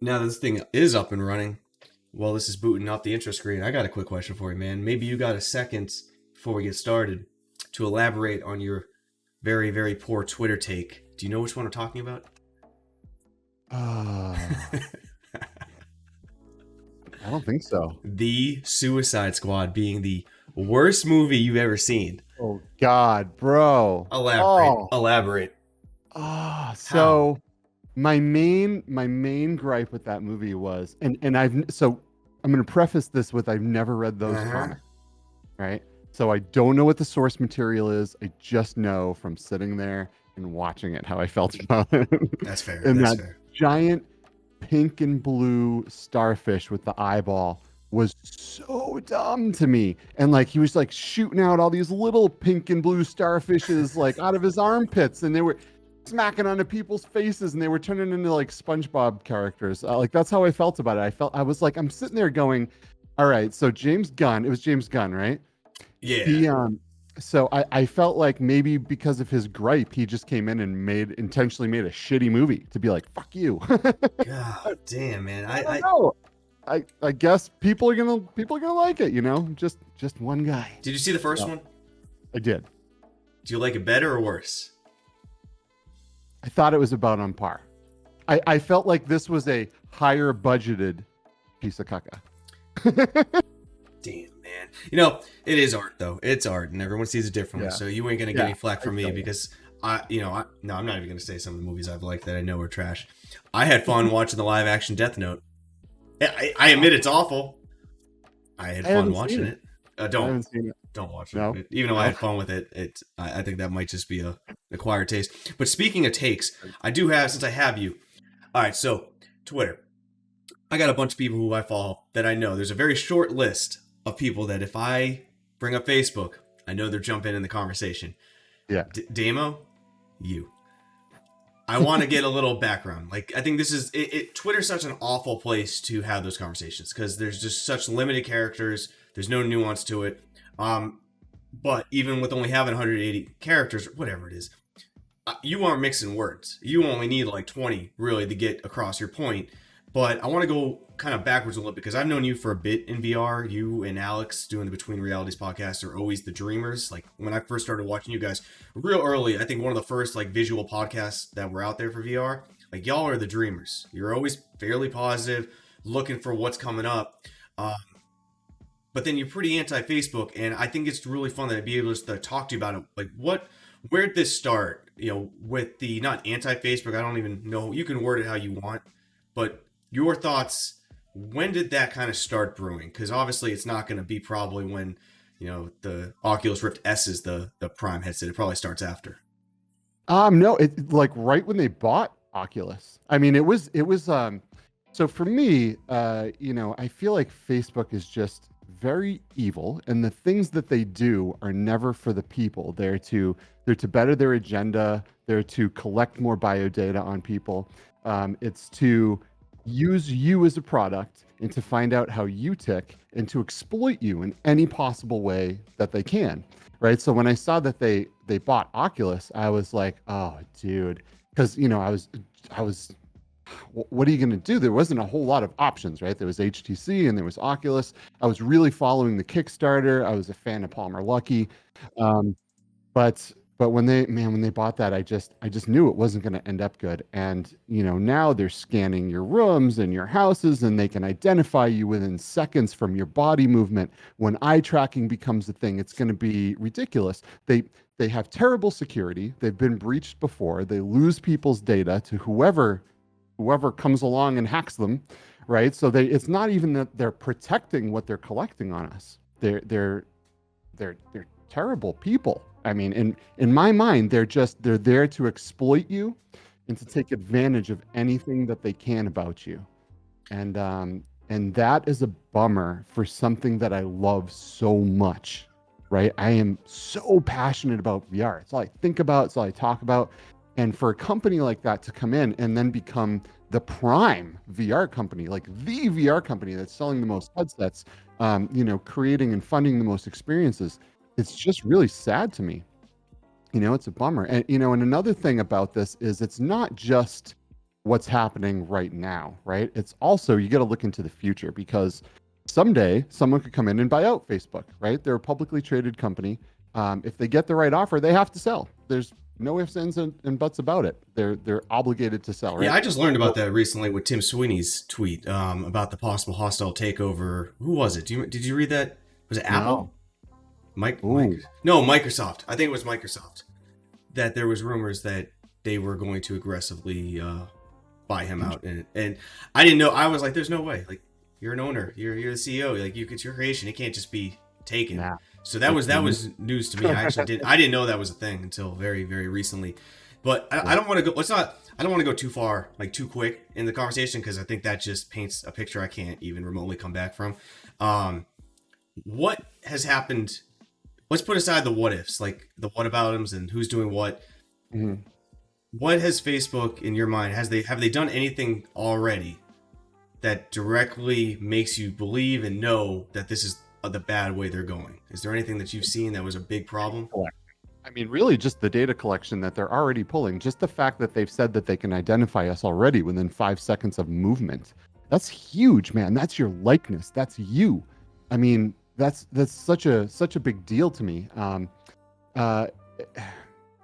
Now that this thing is up and running, well, this is booting off the intro screen. I got a quick question for you, man. Maybe you got a second before we get started to elaborate on your very, very poor Twitter take. Do you know which one I'm talking about? I don't think so. The Suicide Squad being the worst movie you've ever seen. Oh God, bro. Elaborate. So my main gripe with that movie was, and I'm going to preface this with I've never read those comics, right? So I don't know what the source material is. I just know from sitting there and watching it how I felt about it. That's fair. And That's that fair. giant pink and blue starfish with the eyeball was so dumb to me. And like he was like shooting out all these little pink and blue starfishes like out of his armpits, and they were smacking onto people's faces, and they were turning into like SpongeBob characters. Like that's how I felt about it. I was like, I'm sitting there going, all right, so James Gunn, it was James Gunn, right? Yeah. So I felt like maybe because of his gripe, he just came in and intentionally made a shitty movie to be like, fuck you. God damn, man. I don't know. I guess people are gonna like it, you know? Just one guy. Did you see the first one? I did. Do you like it better or worse? I thought it was about on par. I felt like this was a higher budgeted piece of caca. Damn, man. You know, it is art though. It's art, and everyone sees it differently. Yeah. So you ain't gonna get any flack from me you. because I'm not even gonna say some of the movies I've liked that I know are trash. I had fun watching the live action Death Note. I admit it's awful. I had fun watching it. Don't watch it. Even though I had fun with it, I think that might just be a acquired taste. But speaking of takes, I do have, since I have you. All right, so Twitter. I got a bunch of people who I follow that I know. There's a very short list of people that if I bring up Facebook, I know they're jumping in the conversation. Yeah. Damo, you. I want to get a little background. Like, I think this is Twitter's such an awful place to have those conversations because there's just such limited characters. There's no nuance to it. But even with only having 180 characters, whatever it is, you aren't mixing words. You only need like 20 really to get across your point. But I want to go kind of backwards a little bit because I've known you for a bit in VR. You and Alex doing the Between Realities podcast are always the dreamers. Like when I first started watching you guys real early, I think one of the first like visual podcasts that were out there for VR, like y'all are the dreamers. You're always fairly positive, looking for what's coming up. But then you're pretty anti-Facebook, and I think it's really fun that I'd be able to talk to you about it. Like where did this start? You know, with the not anti-Facebook, I don't even know. You can word it how you want, but your thoughts, when did that kind of start brewing? Because obviously it's not going to be probably when, you know, the Oculus Rift S is the prime headset. It probably starts after. No, it like right when they bought Oculus. I mean, it was so for me, you know, I feel like Facebook is just very evil, and the things that they do are never for the people. They're to better their agenda. They're to collect more biodata on people. It's to use you as a product and to find out how you tick and to exploit you in any possible way that they can, right? So when I saw that they bought Oculus, I was like, oh dude, because you know I was what are you going to do? There wasn't a whole lot of options, right? There was HTC and there was Oculus. I was really following the Kickstarter. I was a fan of Palmer Luckey. But when they bought that, I just knew it wasn't going to end up good. And you know, now they're scanning your rooms and your houses, and they can identify you within seconds from your body movement. When eye tracking becomes a thing, it's going to be ridiculous. They have terrible security. They've been breached before. They lose people's data to whoever comes along and hacks them, right? So it's not even that they're protecting what they're collecting on us. They're terrible people. I mean, in my mind, they're there to exploit you and to take advantage of anything that they can about you. And that is a bummer for something that I love so much, right? I am so passionate about VR. It's all I think about, it's all I talk about. And for a company like that to come in and then become the prime VR company, like the VR company that's selling the most headsets, you know, creating and funding the most experiences, it's just really sad to me. You know, it's a bummer. And, you know, and another thing about this is it's not just what's happening right now, right? It's also, you got to look into the future, because someday someone could come in and buy out Facebook, right? They're a publicly traded company. If they get the right offer, they have to sell. There's no ifs, ands, and buts about it. They're obligated to sell, Yeah, right? I just learned about So, that recently with Tim Sweeney's tweet about the possible hostile takeover. Who was it? Did you read that? Was it no. Apple? Mike? Ooh. No, Microsoft. I think it was Microsoft. That there was rumors that they were going to aggressively buy him out, and I didn't know. I was like, "There's no way! Like, you're an owner, you're the CEO. Like, it's your creation. It can't just be taken." Nah. So that was news to me. I didn't know that was a thing until very very recently. But I don't want to go. Let's not. I don't want to go too far, like too quick in the conversation, because I think that just paints a picture I can't even remotely come back from. What has happened? Let's put aside the what ifs, like the whataboutisms and who's doing what. Mhm. What has Facebook, in your mind, have they done anything already that directly makes you believe and know that this is the bad way they're going? Is there anything that you've seen that was a big problem? I mean, really, just the data collection that they're already pulling, just the fact that they've said that they can identify us already within 5 seconds of movement. That's huge, man. That's your likeness. That's you. I mean, that's such a big deal to me. Uh,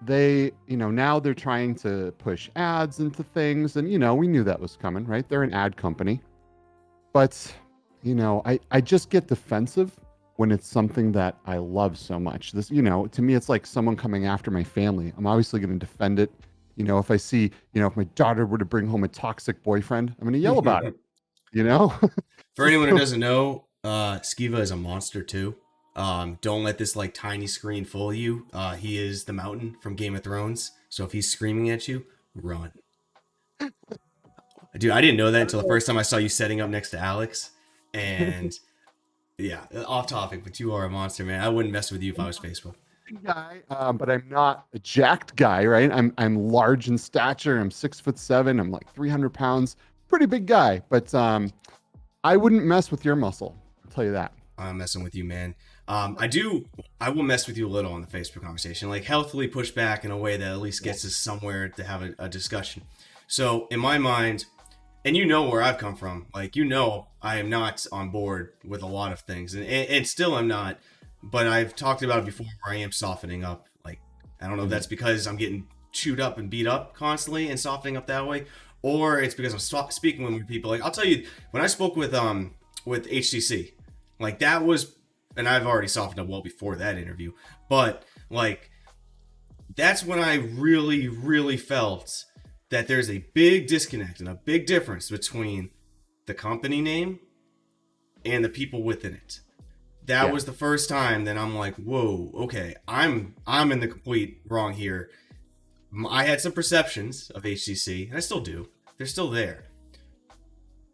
they, now they're trying to push ads into things, and we knew that was coming, right? They're an ad company, but I just get defensive when it's something that I love so much. This, to me, it's like someone coming after my family. I'm obviously going to defend it. If I see, if my daughter were to bring home a toxic boyfriend, I'm going to yell about it, you know? For anyone who doesn't know, Skeeva is a monster too. Don't let this like tiny screen fool you. He is the mountain from Game of Thrones. So if he's screaming at you, run. Dude, I didn't know that until the first time I saw you setting up next to Alex. And yeah, off topic, but you are a monster, man. I wouldn't mess with you if I was Facebook. Guy, but I'm not a jacked guy, right? I'm large in stature. I'm 6'7". I'm like 300 pounds. Pretty big guy, but I wouldn't mess with your muscle. I'll tell you that. I'm messing with you, man. I will mess with you a little on the Facebook conversation, like healthily push back in a way that at least gets us somewhere to have a discussion. So in my mind, and you know where I've come from, like, I am not on board with a lot of things, and still I'm not, but I've talked about it before where I am softening up. Like, I don't know if that's because I'm getting chewed up and beat up constantly and softening up that way, or it's because I'm speaking with people. Like, I'll tell you, when I spoke with HTC, like that was, and I've already softened up well before that interview, but like that's when I really, really felt that there's a big disconnect and a big difference between the company name and the people within it. That was the first time that I'm like, whoa, okay, I'm in the complete wrong here. I had some perceptions of HTC, and I still do. They're still there.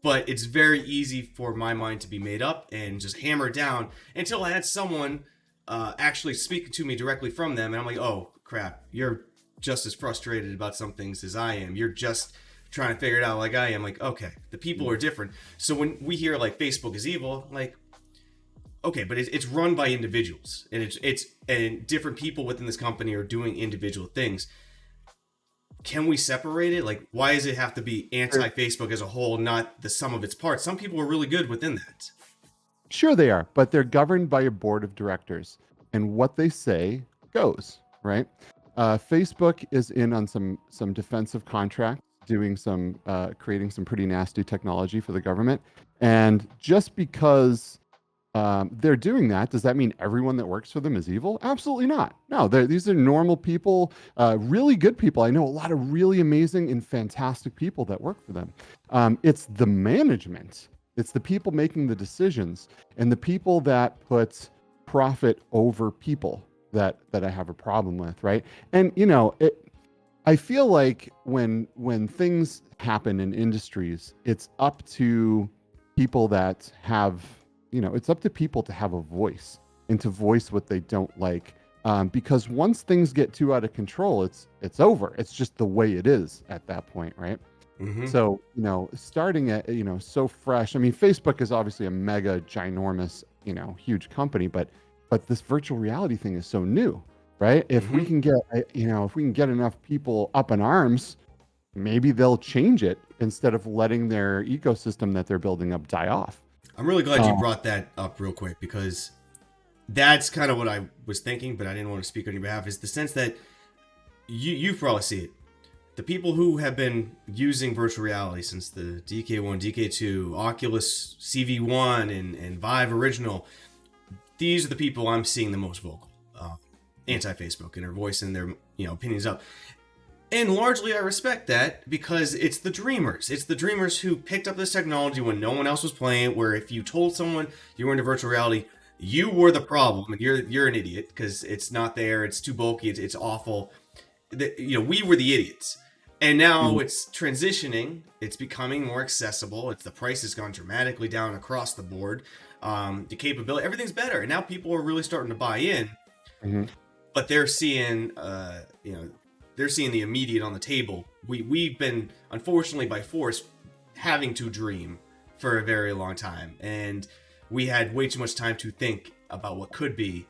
But it's very easy for my mind to be made up and just hammered down until I had someone actually speak to me directly from them, and I'm like, oh crap, you're just as frustrated about some things as I am. You're just trying to figure it out like I am. Like, okay, the people are different. So when we hear like Facebook is evil, like, okay, but it's run by individuals, and it's and different people within this company are doing individual things. Can we separate it? Like, why does it have to be anti-Facebook as a whole, not the sum of its parts? Some people are really good within that. Sure, they are, but they're governed by a board of directors, and what they say goes, right? Facebook is in on some defensive contracts, doing some creating some pretty nasty technology for the government, and just because they're doing that, does that mean everyone that works for them is evil? Absolutely not. No, these are normal people, really good people. I know a lot of really amazing and fantastic people that work for them. It's the management, it's the people making the decisions, and the people that put profit over people that I have a problem with, right? And I feel like when things happen in industries, it's up to people that have, it's up to people to have a voice and to voice what they don't like. Because once things get too out of control, it's over. It's just the way it is at that point, right? Mm-hmm. So, starting at, so fresh. I mean, Facebook is obviously a mega ginormous, huge company, but this virtual reality thing is so new, right? If we can get, if we can get enough people up in arms, maybe they'll change it instead of letting their ecosystem that they're building up die off. I'm really glad you brought that up real quick, because that's kind of what I was thinking, but I didn't want to speak on your behalf, is the sense that you probably see it. The people who have been using virtual reality since the DK1, DK2, Oculus CV1, and Vive Original, these are the people I'm seeing the most vocal, anti-Facebook, and are voicing their opinions up. And largely I respect that, because it's the dreamers. It's the dreamers who picked up this technology when no one else was playing, where if you told someone you were into virtual reality, you were the problem, and you're an idiot because it's not there, it's too bulky, it's awful. We were the idiots. And now it's transitioning, it's becoming more accessible, the price has gone dramatically down across the board. The capability, everything's better, and now people are really starting to buy in. But they're seeing they're seeing the immediate on the table. We've been, unfortunately by force, having to dream for a very long time, and we had way too much time to think about what could be,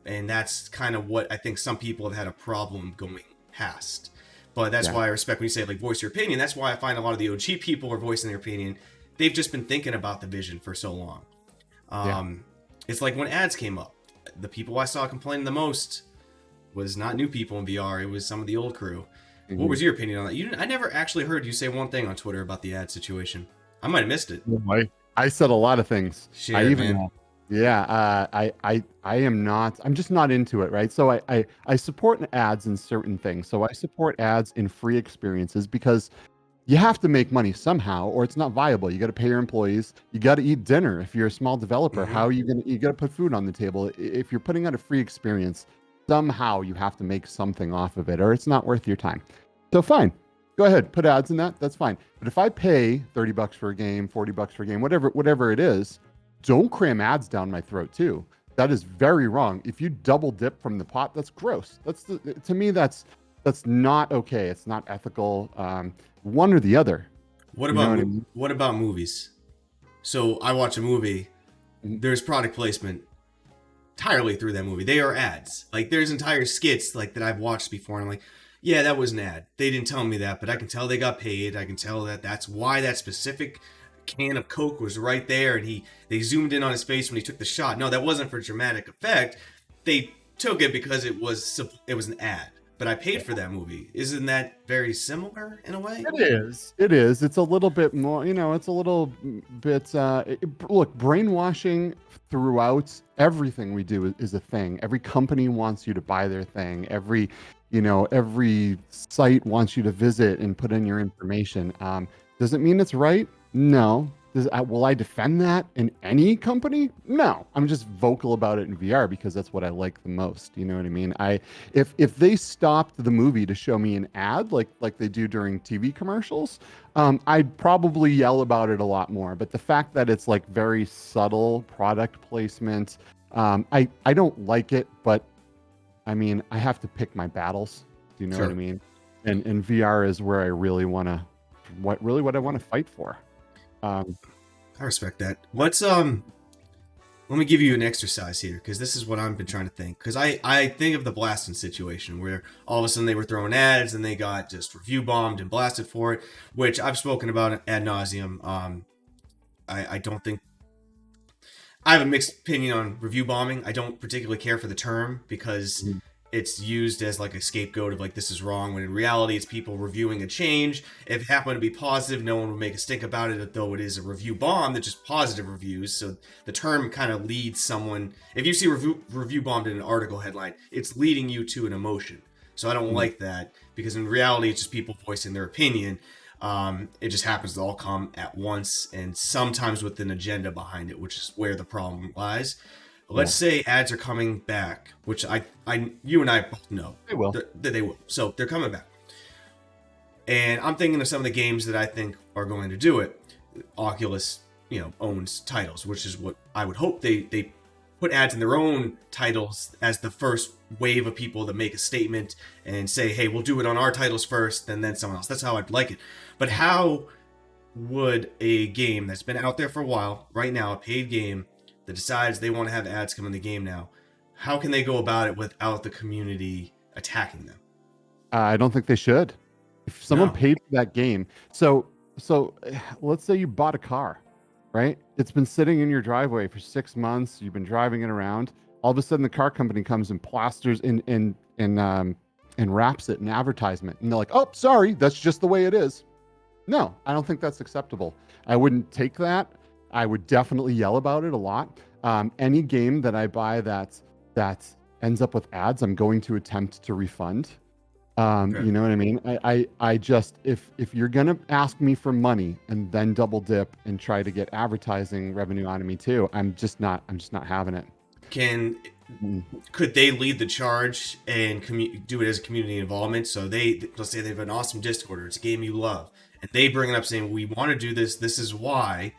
and that's kind of what I think some people have had a problem going past. But that's why I respect when you say, like, voice your opinion. That's why I find a lot of the OG people are voicing their opinion. They've just been thinking about the vision for so long. It's like when ads came up, the people I saw complaining the most was not new people in VR. It was some of the old crew. What was your opinion on that? I never actually heard you say one thing on Twitter about the ad situation. I might have missed it. I said a lot of things. Share it, man. I am not, I'm just not into it, right? So I support ads in certain things. So I support ads in free experiences because you have to make money somehow, or it's not viable. You got to pay your employees. You got to eat dinner. If you're a small developer, how are you going to, you got to put food on the table. If you're putting out a free experience, somehow you have to make something off of it, or it's not worth your time. So fine, go ahead, put ads in that. That's fine. But if I pay $30 for a game, $40 for a game, whatever it is, don't cram ads down my throat too. That is very wrong. If you double dip from the pot, that's gross. To me, that's not okay. It's not ethical. One or the other. What about movies? So I watch a movie. There's product placement entirely through that movie. They are ads. Like, there's entire skits like that I've watched before, and I'm like, yeah, that was an ad. They didn't tell me that, but I can tell they got paid. I can tell that that's why that specific can of Coke was right there, and they zoomed in on his face when he took the shot. No, that wasn't for dramatic effect. They took it because it was an ad. But I paid for that movie. Isn't that very similar in a way? It is. It's a little bit more, it's a little bit, look, brainwashing throughout everything we do is a thing. Every company wants you to buy their thing. Every site wants you to visit and put in your information. Does it mean it's right? No. Will I defend that in any company? No. I'm just vocal about it in VR because that's what I like the most. You know what I mean? If they stopped the movie to show me an ad like they do during TV commercials, I'd probably yell about it a lot more. But the fact that it's like very subtle product placement, I don't like it. But I mean, I have to pick my battles. Do you know what I mean? And VR is where I really want to, what I want to fight for. I respect that. Let me give you an exercise here, because this is what I've been trying to think. Because I think of the Blaston situation, where all of a sudden they were throwing ads and they got just review bombed and blasted for it, which I've spoken about ad nauseum. I don't think, I have a mixed opinion on review bombing. I don't particularly care for the term, because it's used as like a scapegoat of like, this is wrong, when in reality it's people reviewing a change. If it happened to be positive, no one would make a stink about it, though it is a review bomb that's just positive reviews. So the term kind of leads someone, if you see review bombed in an article headline, it's leading you to an emotion. So I don't like that, because in reality it's just people voicing their opinion. It just happens to all come at once, and sometimes with an agenda behind it, which is where the problem lies. Let's say ads are coming back, which you and I both know they will. That they will. So they're coming back, and I'm thinking of some of the games that I think are going to do it. Oculus, owns titles, which is what I would hope they put ads in their own titles as the first wave of people that make a statement and say, hey, we'll do it on our titles first, and then someone else. That's how I'd like it. But how would a game that's been out there for a while, right now, a paid game, that decides they want to have ads come in the game now, how can they go about it without the community attacking them? I don't think they should. If someone No. paid for that game, let's say you bought a car, right? It's been sitting in your driveway for 6 months. You've been driving it around. All of a sudden, the car company comes and plasters and wraps it in advertisement, and they're like, "Oh, sorry, that's just the way it is." No, I don't think that's acceptable. I wouldn't take that. I would definitely yell about it a lot. Any game that I buy that ends up with ads, I'm going to attempt to refund. Okay. You know what I mean? I just if you're gonna ask me for money and then double dip and try to get advertising revenue out of me too, I'm just not having it. Can Mm. could they lead the charge and do it as a community involvement? So let's say they have an awesome Discord, or it's a game you love, and they bring it up saying, "We want to do this. This is why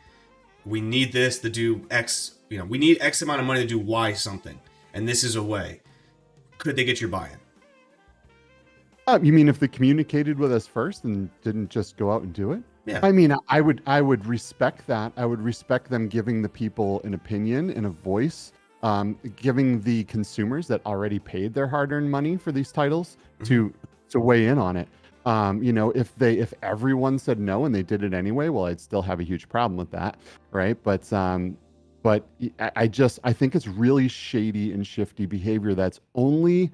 we need this to do X. We need X amount of money to do Y something, and this is a way." Could they get your buy-in? You mean if they communicated with us first and didn't just go out and do it? Yeah. I mean, I would respect that. I would respect them giving the people an opinion and a voice, giving the consumers that already paid their hard-earned money for these titles Mm-hmm. to weigh in on it. If everyone said no and they did it anyway, well, I'd still have a huge problem with that, right? But I think it's really shady and shifty behavior that's only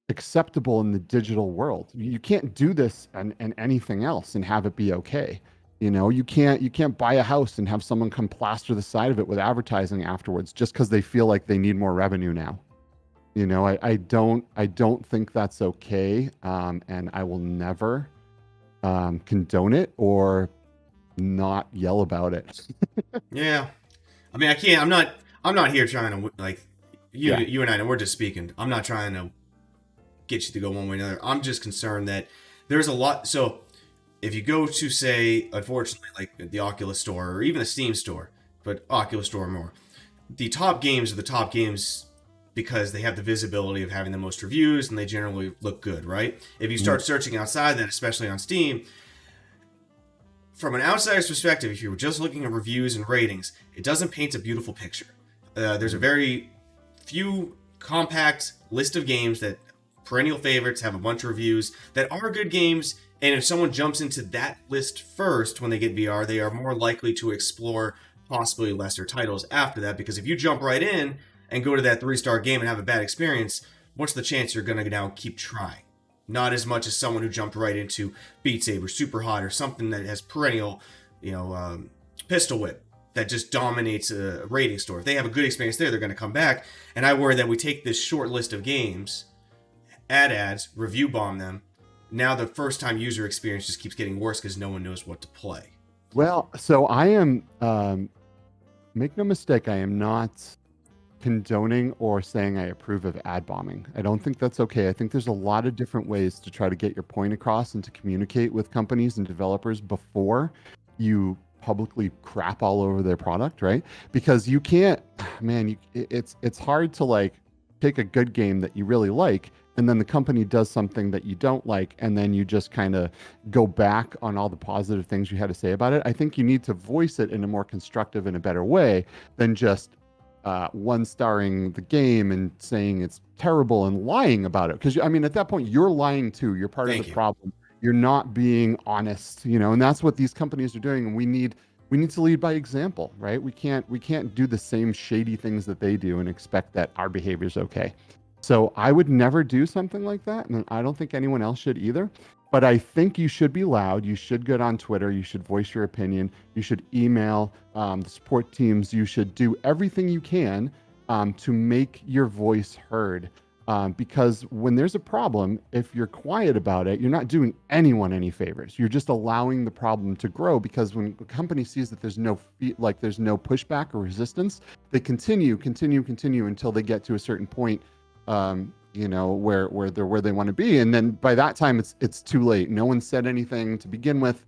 acceptable in the digital world. You can't do this and anything else and have it be okay. You can't buy a house and have someone come plaster the side of it with advertising afterwards just because they feel like they need more revenue now. I don't think that's okay, and I will never condone it or not yell about it. Yeah. I mean, I can't. I'm not here trying to like you. Yeah. You and I know we're just speaking. I'm not trying to get you to go one way or another. I'm just concerned that there's a lot. So if you go to, say, unfortunately, like the Oculus store or even the Steam store, but Oculus store more, the top games are the top games because they have the visibility of having the most reviews and they generally look good, right? If you start searching outside that, especially on Steam, from an outsider's perspective, if you were just looking at reviews and ratings, it doesn't paint a beautiful picture. There's a very few compact list of games that perennial favorites have a bunch of reviews that are good games, and if someone jumps into that list first when they get VR, they are more likely to explore possibly lesser titles after that, because if you jump right in and go to that 3-star game and have a bad experience, what's the chance you're going to now keep trying? Not as much as someone who jumped right into Beat Saber, Super Hot, or something that has perennial, pistol whip that just dominates a rating store. If they have a good experience there, they're going to come back. And I worry that we take this short list of games, add ads, review bomb them. Now the first time user experience just keeps getting worse because no one knows what to play. Well, so I am, make no mistake, I am not condoning or saying I approve of ad bombing. I don't think that's okay. I think there's a lot of different ways to try to get your point across and to communicate with companies and developers before you publicly crap all over their product, right? Because you can't, man, it's hard to like take a good game that you really like and then the company does something that you don't like and then you just kind of go back on all the positive things you had to say about it. I think you need to voice it in a more constructive and a better way than just one starring the game and saying it's terrible and lying about it. Because I mean, at that point, you're lying too. You're part of Thank the you. problem. You're not being honest, and that's what these companies are doing. And we need to lead by example, right? We can't do the same shady things that they do and expect that our behavior is okay. So I would never do something like that, and I don't think anyone else should either. But I think you should be loud. You should get on Twitter. You should voice your opinion. You should email the support teams. You should do everything you can to make your voice heard. Because when there's a problem, if you're quiet about it, you're not doing anyone any favors. You're just allowing the problem to grow. Because when a company sees that there's no there's no pushback or resistance, they continue until they get to a certain point. Where they're where they want to be, and then by that time it's too late. No one said anything to begin with,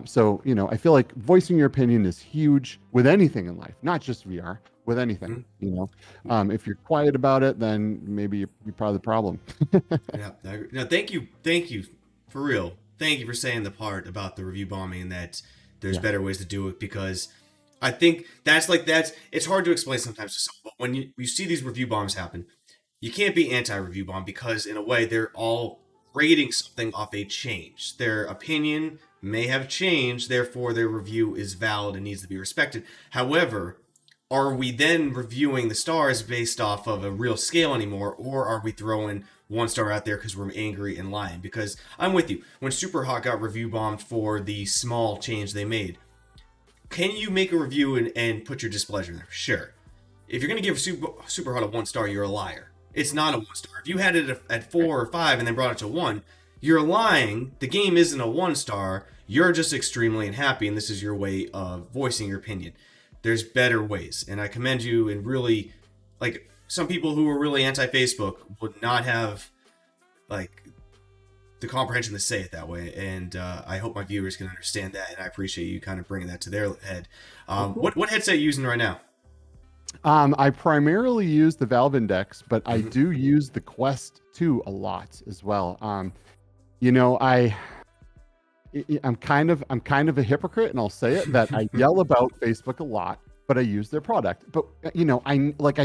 so I feel like voicing your opinion is huge with anything in life, not just VR, with anything. If you're quiet about it, then maybe you're part of the problem. Yeah. No, thank you for real. Thank you for saying the part about the review bombing and that there's Yeah, better ways to do it, because I think that's it's hard to explain sometimes to someone. But when you see these review bombs happen, you can't be anti-review bomb because in a way they're all rating something off a change. Their opinion may have changed, therefore their review is valid and needs to be respected. However, are we then reviewing the stars based off of a real scale anymore, or are we throwing one star out there because we're angry and lying? Because I'm with you. When Superhot got review bombed for the small change they made, can you make a review and put your displeasure there? Sure. If you're going to give Superhot a 1 star, you're a liar. It's not a 1 star. If you had it at 4 or 5 and then brought it to 1, you're lying. The game isn't a 1 star. You're just extremely unhappy, and this is your way of voicing your opinion. There's better ways, and I commend you. And really, like, some people who are really anti-Facebook would not have like the comprehension to say it that way, and I hope my viewers can understand that, and I appreciate you kind of bringing that to their head. What headset are you using right now? I primarily use the Valve Index, but I do use the Quest 2 a lot as well. You know, I'm kind of a hypocrite, and I'll say it, that I yell about Facebook a lot, but I use their product. But you know, I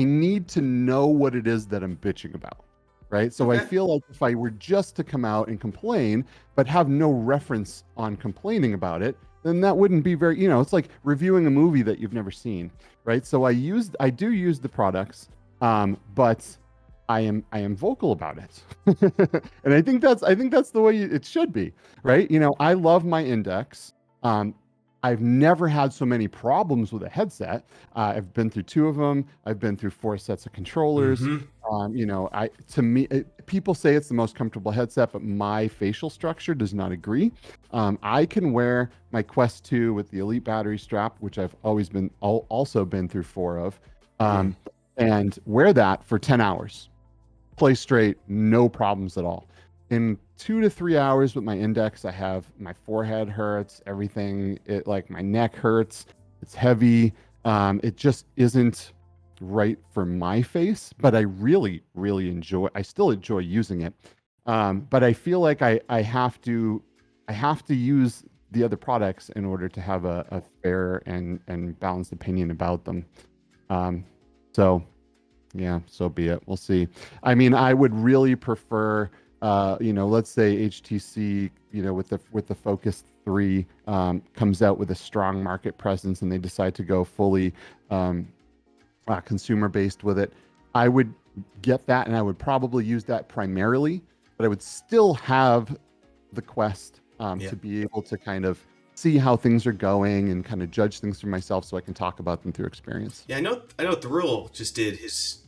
need to know what it is that I'm bitching about, right? So I feel like if I were just to come out and complain, but have no reference on complaining about it, then that wouldn't be very, you know, it's like reviewing a movie that you've never seen, right? So I do use the products, but I am vocal about it. And I think that's the way it should be, right? You know, I love my Index. I've never had so many problems with a headset. I've been through 2 of them. I've been through 4 sets of controllers. You know, people say it's the most comfortable headset, but my facial structure does not agree. I can wear my Quest 2 with the Elite battery strap, which I've always also been through 4 of, and wear that for 10 hours. Play straight, no problems at all. In 2 to 3 hours with my Index, I have my forehead hurts, everything, like my neck hurts, it's heavy. It just isn't right for my face, but I really still enjoy using it. But I feel like I have to use the other products in order to have a fair and balanced opinion about them. So yeah, so be it. We'll see. I mean, I would really prefer, you know, let's say HTC, you know, with the Focus 3 comes out with a strong market presence, and they decide to go fully consumer based with it. I would get that, and I would probably use that primarily, but I would still have the Quest to be able to kind of see how things are going and kind of judge things for myself, so I can talk about them through experience. Yeah, I know Thrill just did his,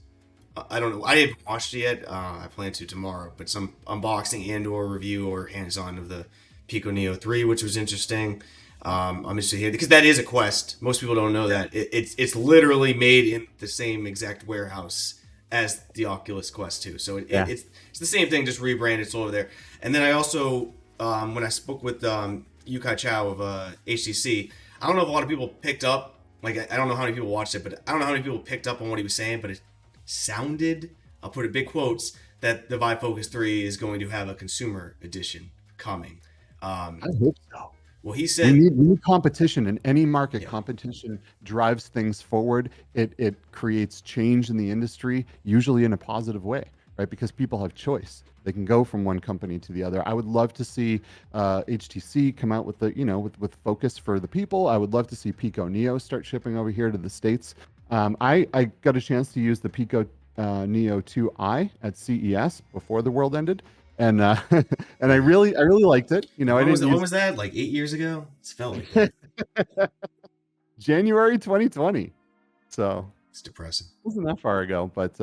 I don't know, I haven't watched it yet. I plan to tomorrow, but some unboxing and or review or hands-on of the Pico Neo 3, which was interesting. I'm interested to hear, because that is a Quest. Most people don't know that. It's literally made in the same exact warehouse as the Oculus Quest 2. So it's the same thing, just rebranded. It's all over there. And then I also, when I spoke with Yukai Chow of HTC, I don't know if a lot of people picked up, like, I don't know how many people watched it, but I don't know how many people picked up on what he was saying, but it sounded, I'll put it big quotes, that the Vive Focus 3 is going to have a consumer edition coming. I hope so. Well, he said we need competition in any market. Yeah. Competition drives things forward. It creates change in the industry, usually in a positive way, right? Because people have choice. They can go from one company to the other. I would love to see HTC come out with the, you know, with Focus for the people. I would love to see Pico Neo start shipping over here to the States. I got a chance to use the Pico Neo 2i at CES before the world ended. And and I really liked it. You know, when was that? Like 8 years ago? It's felt like that. January 2020. So it's depressing. It wasn't that far ago, but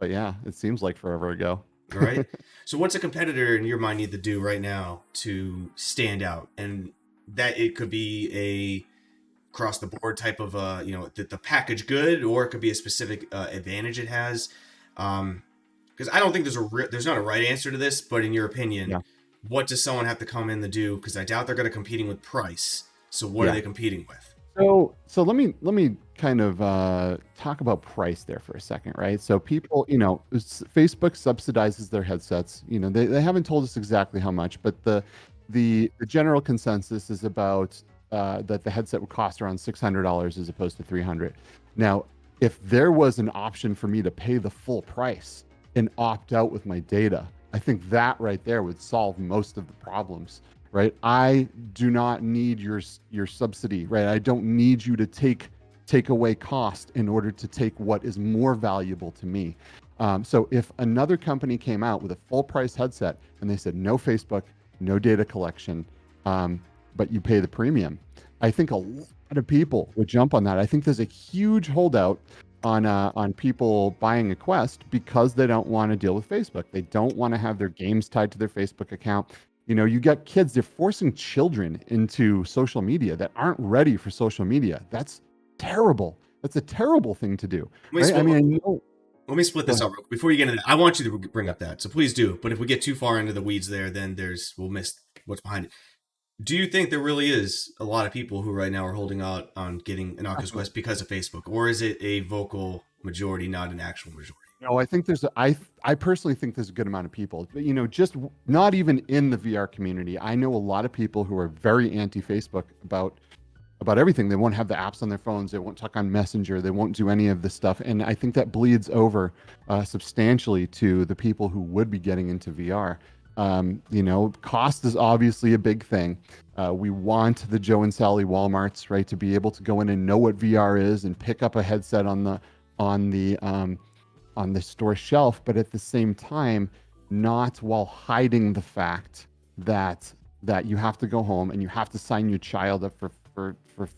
yeah, it seems like forever ago. Right. So what's a competitor in your mind need to do right now to stand out? And that it could be a across the board type of you know, the package good, or it could be a specific advantage it has. Because I don't think there's not a right answer to this, but in your opinion, what does someone have to come in to do? Because I doubt they're going to competing with price. So what are they competing with? So let me kind of talk about price there for a second, right? So people, you know, Facebook subsidizes their headsets. You know, they haven't told us exactly how much, but the general consensus is about that the headset would cost around $600 as opposed to $300. Now, if there was an option for me to pay the full price and opt out with my data, I think that right there would solve most of the problems, right? I do not need your subsidy, right? I don't need you to take away cost in order to take what is more valuable to me. So if another company came out with a full price headset and they said no Facebook, no data collection, but you pay the premium, I think a lot of people would jump on that. I think there's a huge holdout on people buying a Quest because they don't want to deal with Facebook. They don't want to have their games tied to their Facebook account. You know, you got kids, they're forcing children into social media that aren't ready for social media. That's terrible. That's a terrible thing to do, right? I mean, I know. Let me split Go this ahead. up real quick. Before you get into that. I want you to bring up that, so please do. But if we get too far into the weeds there, then we'll miss what's behind it. Do you think there really is a lot of people who right now are holding out on getting an Oculus Quest because of Facebook, or is it a vocal majority, not an actual majority? No, I think I personally think there's a good amount of people, but just not even in the VR community. I know a lot of people who are very anti-Facebook about everything. They won't have the apps on their phones. They won't talk on Messenger. They won't do any of this stuff. And I think that bleeds over substantially to the people who would be getting into VR. Cost is obviously a big thing. We want the Joe and Sally Walmarts, right, to be able to go in and know what VR is and pick up a headset on the store shelf, but at the same time, not while hiding the fact that you have to go home and you have to sign your child up for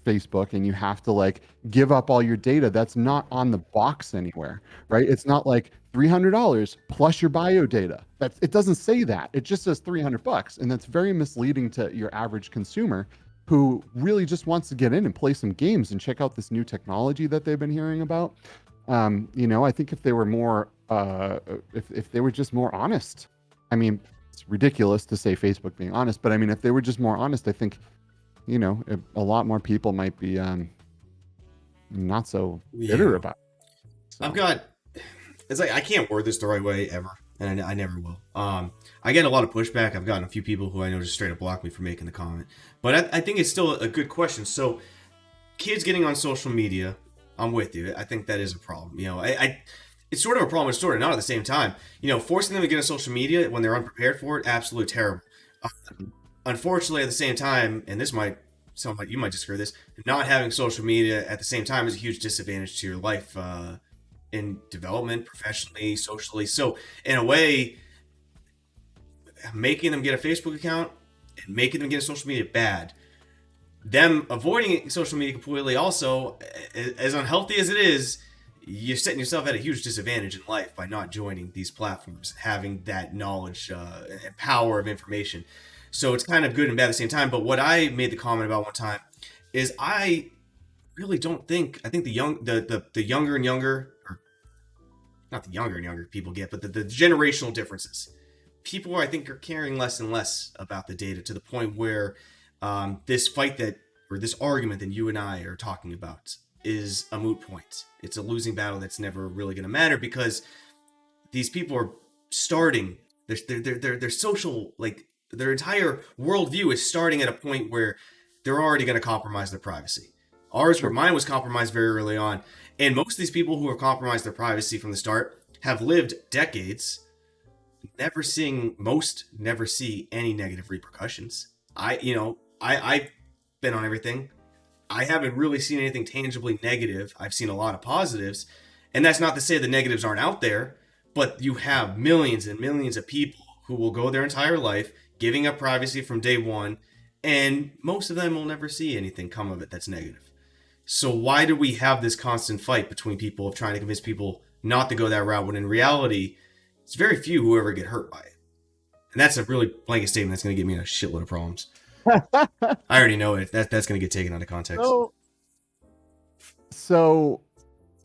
Facebook and you have to like give up all your data. That's not on the box anywhere, right? It's not like $300 plus your bio data. It doesn't say that. It just says $300, and that's very misleading to your average consumer who really just wants to get in and play some games and check out this new technology that they've been hearing about. I think if they were more, if they were just more honest, I mean, it's ridiculous to say Facebook being honest, but I mean, if they were just more honest, I think, a lot more people might be not so bitter Yeah. about it. I've So, got. It's like I can't word this the right way ever, and I never will. I get a lot of pushback. I've gotten a few people who I know just straight up block me for making the comment, but I think it's still a good question. So, kids getting on social media, I'm with you. I think that is a problem. It's sort of a problem. It's sort of not at the same time. Forcing them to get on social media when they're unprepared for it, absolutely terrible. Uh, Unfortunately, at the same time, and this might sound like you might disagree with this, not having social media at the same time is a huge disadvantage to your life in development, professionally, socially. So, in a way, making them get a Facebook account and making them get a social media bad. Them avoiding social media completely, also, as unhealthy as it is, you're setting yourself at a huge disadvantage in life by not joining these platforms, having that knowledge and power of information. So it's kind of good and bad at the same time. But what I made the comment about one time is I really don't think I think the younger and younger, or not the younger and younger people get, but the generational differences. People I think are caring less and less about the data to the point where this fight that or this argument that you and I are talking about is a moot point. It's a losing battle that's never really going to matter because these people are starting their social, like their entire worldview is starting at a point where they're already going to compromise their privacy. true. Mine was compromised very early on, and most of these people who have compromised their privacy from the start have lived decades never see any negative repercussions. I've been on everything. I haven't really seen anything tangibly negative. I've seen a lot of positives, and that's not to say the negatives aren't out there, but you have millions and millions of people who will go their entire life giving up privacy from day one, and most of them will never see anything come of it that's negative. So why do we have this constant fight between people of trying to convince people not to go that route when in reality it's very few who ever get hurt by it? And that's a really blanket statement that's going to get me in a shitload of problems. I already know it. That's going to get taken out of context. so, so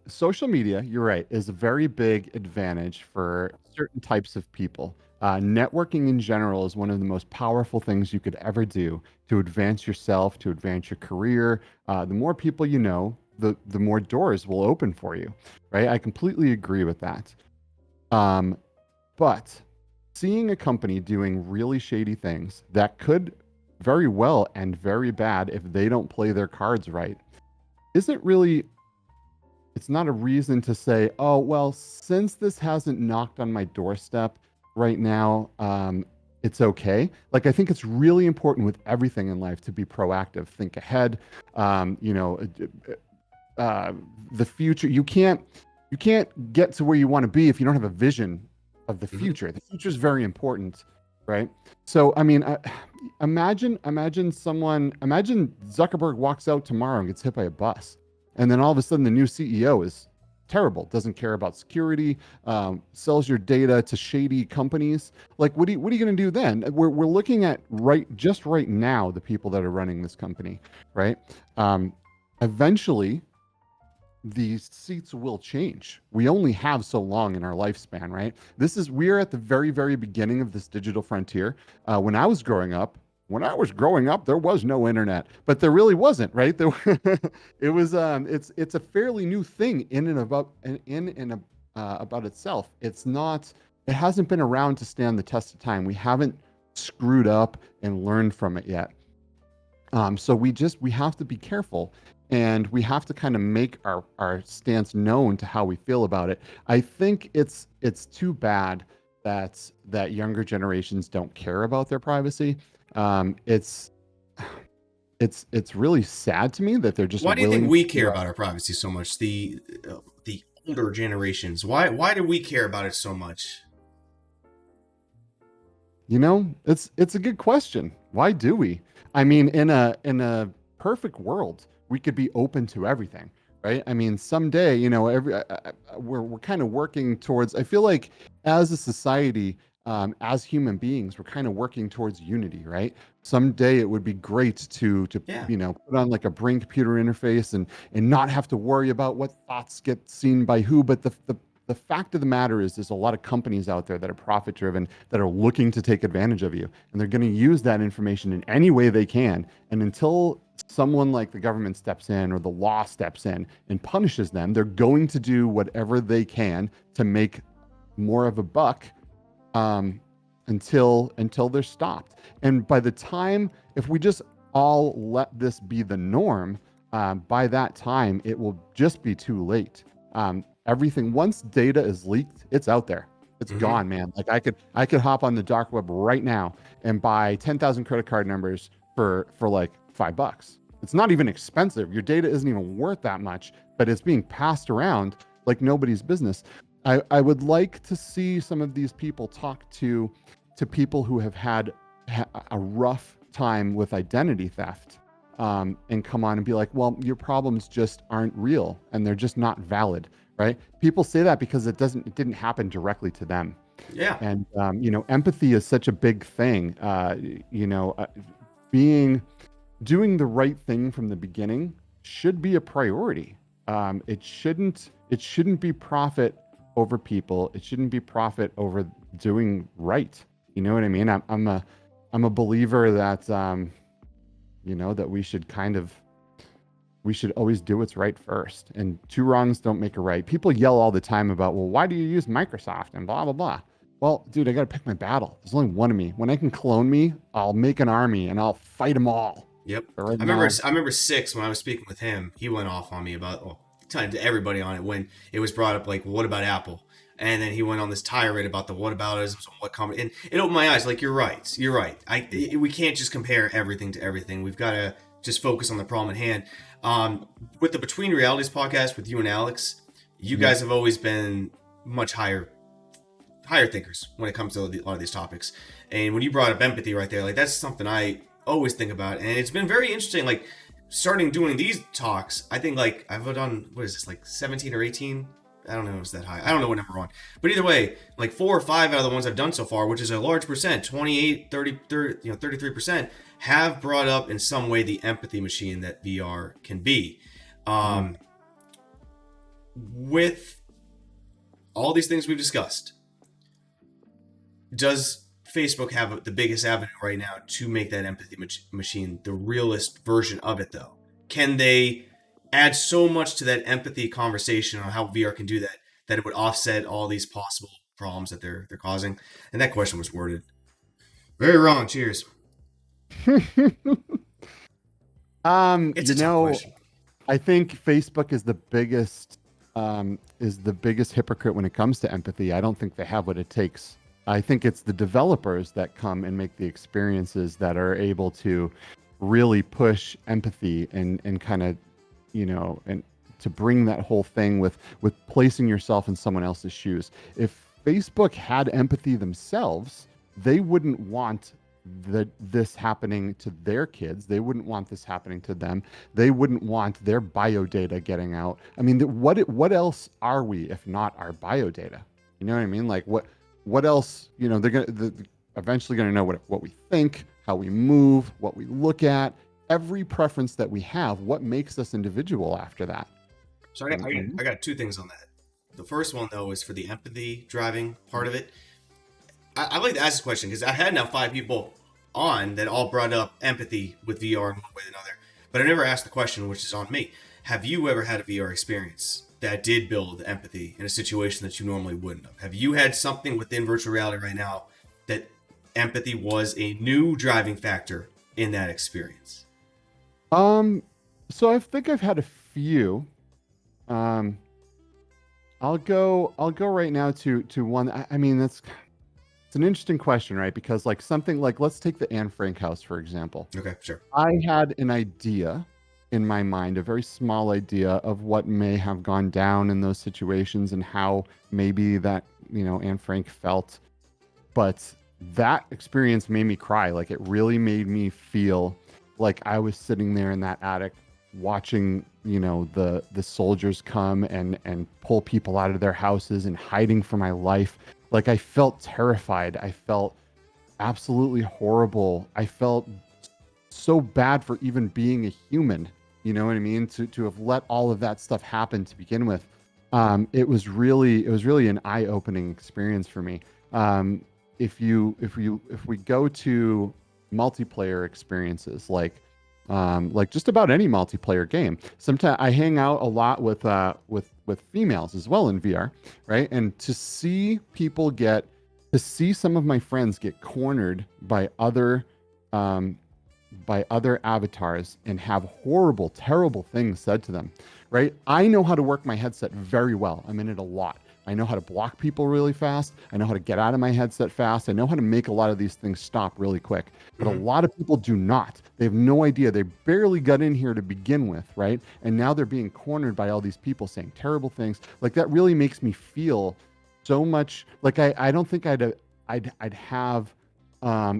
social media, you're right, is a very big advantage for certain types of people. Networking in general is one of the most powerful things you could ever do to advance yourself, to advance your career. The more people you know, the more doors will open for you, right? I completely agree with that. But seeing a company doing really shady things that could very well end very bad if they don't play their cards right isn't really, it's not a reason to say, oh, well, since this hasn't knocked on my doorstep, right now, it's okay. Like, I think it's really important with everything in life to be proactive, think ahead. You know, uh, the future. You can't get to where you want to be if you don't have a vision of the Hmm. future. The future is very important, right? So, I mean, imagine Zuckerberg walks out tomorrow and gets hit by a bus, and then all of a sudden the new CEO is terrible, doesn't care about security, sells your data to shady companies. Like, what are you going to do then? We're looking at right now the people that are running this company, right? Um, Eventually the seats will change. We only have so long in our lifespan, right? We're at the very, very beginning of this digital frontier. When I was growing up, there was no internet, but there really wasn't, right? It was, it's a fairly new thing about itself. It hasn't been around to stand the test of time. We haven't screwed up and learned from it yet. So we have to be careful, and we have to kind of make our stance known to how we feel about it. I think it's too bad that younger generations don't care about their privacy. It's it's really sad to me that they're just Why do you think willing we care to. about our privacy so much? The older generations. Why do we care about it so much? It's a good question. Why do we? I mean, in a perfect world, we could be open to everything, right? I mean, someday, we're kind of working towards. I feel like as a society, as human beings, we're kind of working towards unity, right? Someday it would be great to Yeah. put on like a brain computer interface and not have to worry about what thoughts get seen by who. But the fact of the matter is there's a lot of companies out there that are profit driven that are looking to take advantage of you, and they're going to use that information in any way they can. And until someone like the government steps in or the law steps in and punishes them, they're going to do whatever they can to make more of a buck, um, until they're stopped. And by the time, if we just all let this be the norm, by that time it will just be too late. Everything, once data is leaked, it's out there. It's Hmm. gone, man. Like, I could hop on the dark web right now and buy 10,000 credit card numbers for like $5. It's not even expensive. Your data isn't even worth that much, but it's being passed around like nobody's business. I would like to see some of these people talk to people who have had a rough time with identity theft, and come on and be like, well, your problems just aren't real and they're just not valid, right? People say that because it didn't happen directly to them. Yeah. And empathy is such a big thing. You know, being doing the right thing from the beginning should be a priority. It shouldn't be profit over people. It shouldn't be profit over doing right. You know what I mean? I'm a believer that that we should always do what's right first. And two wrongs don't make a right. People yell all the time about, well, why do you use Microsoft and blah blah blah. Well, dude, I got to pick my battle. There's only one of me. When I can clone me, I'll make an army and I'll fight them all. Yep. But right I remember. now, I remember Six when I was speaking with him. He went off on me about telling to everybody on it when it was brought up. Like, what about Apple? And then he went on this tirade about the whataboutisms and what company. And it opened my eyes. Like, you're right. You're right. We can't just compare everything to everything. We've got to just focus on the problem at hand. With the Between Realities podcast with you and Alex, you yeah. guys have always been much higher thinkers when it comes to a lot of these topics. And when you brought up empathy right there, like that's something I always think about, and it's been very interesting. Like starting doing these talks, I think like I've done what is this like 17 or 18. I don't know if it's that high. I don't know what number we're on. But either way, like 4 or 5 out of the ones I've done so far, which is a large percent, 28, 30, 33%, have brought up in some way the empathy machine that VR can be. Mhm. With all these things we've discussed, does Facebook have the biggest avenue right now to make that empathy machine the realist version of it, though? Can they add so much to that empathy conversation on how VR can do that that it would offset all these possible problems that they're causing? And that question was worded very wrong. Cheers. It's You a tough know, question. I think Facebook is the biggest hypocrite when it comes to empathy. I don't think they have what it takes I think it's the developers that come and make the experiences that are able to really push empathy and kind of, and to bring that whole thing with placing yourself in someone else's shoes. If Facebook had empathy themselves, they wouldn't want this happening to their kids. They wouldn't want this happening to them. They wouldn't want their bio data getting out. I mean, what else are we if not our bio data? You know what I mean? Like what else? They're eventually gonna know what we think, how we move, what we look at, every preference that we have. What makes us individual after that? So I got two things on that. The first one though is for the empathy driving part of it. I'd like to ask this question because I had now 5 people on that all brought up empathy with VR in one way or another, but I never asked the question, which is on me. Have you ever had a VR experience that did build empathy in a situation that you normally wouldn't have? Have you had something within virtual reality right now that empathy was a new driving factor in that experience? So I think I've had a few. Um, I'll go right now to one. I mean, it's an interesting question, right? Because like something like, let's take the Anne Frank house, for example. Okay, sure. I had an idea in my mind, a very small idea of what may have gone down in those situations and how maybe that, Anne Frank felt. But that experience made me cry. Like it really made me feel like I was sitting there in that attic watching, the soldiers come and pull people out of their houses and hiding for my life. Like I felt terrified. I felt absolutely horrible. I felt so bad for even being a human. You know what I mean? To have let all of that stuff happen to begin with. It was really an eye-opening experience for me. If we go to multiplayer experiences like just about any multiplayer game, sometimes I hang out a lot with females as well in VR, right? And to see some of my friends get cornered by other avatars and have horrible, terrible things said to them, right? I know how to work my headset very well. I'm in it a lot. I know how to block people really fast. I know how to get out of my headset fast. I know how to make a lot of these things stop really quick. But a lot of people do not. They have no idea. They barely got in here to begin with, right? And now they're being cornered by all these people saying terrible things. Like that really makes me feel so much like I don't think I'd have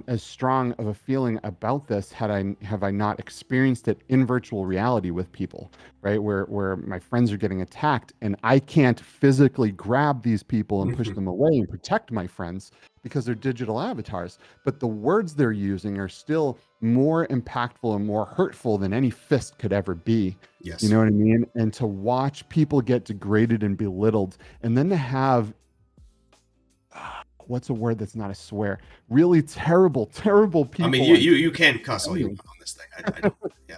as strong of a feeling about this have I not experienced it in virtual reality with people, right? Where my friends are getting attacked and I can't physically grab these people and push them away and protect my friends because they're digital avatars. But the words they're using are still more impactful and more hurtful than any fist could ever be. Yes. You know what I mean? And to watch people get degraded and belittled, and then to have what's a word that's not a swear? Really terrible people. I mean, you can cuss all you want on this thing. I don't, yeah.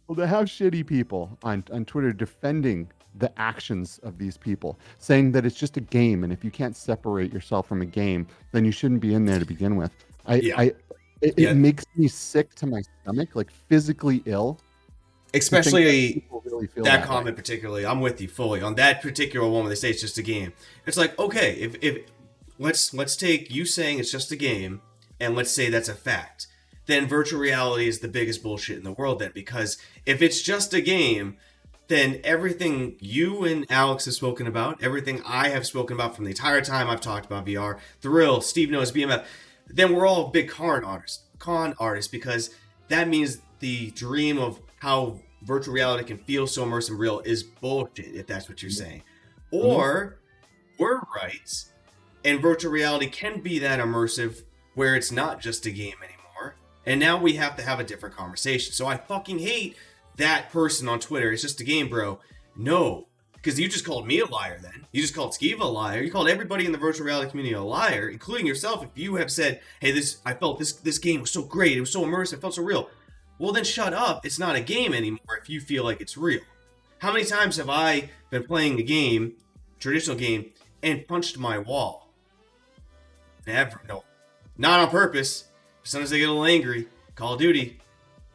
Well, to have shitty people on Twitter defending the actions of these people, saying that it's just a game, and if you can't separate yourself from a game, then you shouldn't be in there to begin with. It makes me sick to my stomach, like physically ill. Especially really that comment particularly. I'm with you fully on that particular one where they say it's just a game. It's like, okay, if let's take you saying it's just a game and let's say that's a fact. Then virtual reality is the biggest bullshit in the world then, because if it's just a game, then everything you and Alex have spoken about, everything I have spoken about from the entire time I've talked about VR, Thrill, Steve knows BMF, then we're all big con artists because that means the dream of how virtual reality can feel so immersive and real is bullshit, if that's what you're saying. Or we're right, and virtual reality can be that immersive where it's not just a game anymore. And now we have to have a different conversation. So I fucking hate that person on Twitter. It's just a game, bro. No. Because you just called me a liar then. You just called Skeeva a liar. You called everybody in the virtual reality community a liar, including yourself. If you have said, hey, I felt this game was so great. It was so immersive. It felt so real. Well, then shut up. It's not a game anymore if you feel like it's real. How many times have I been playing a game, traditional game, and punched my wall? Never. No. Not on purpose. Sometimes I get a little angry. Call of Duty.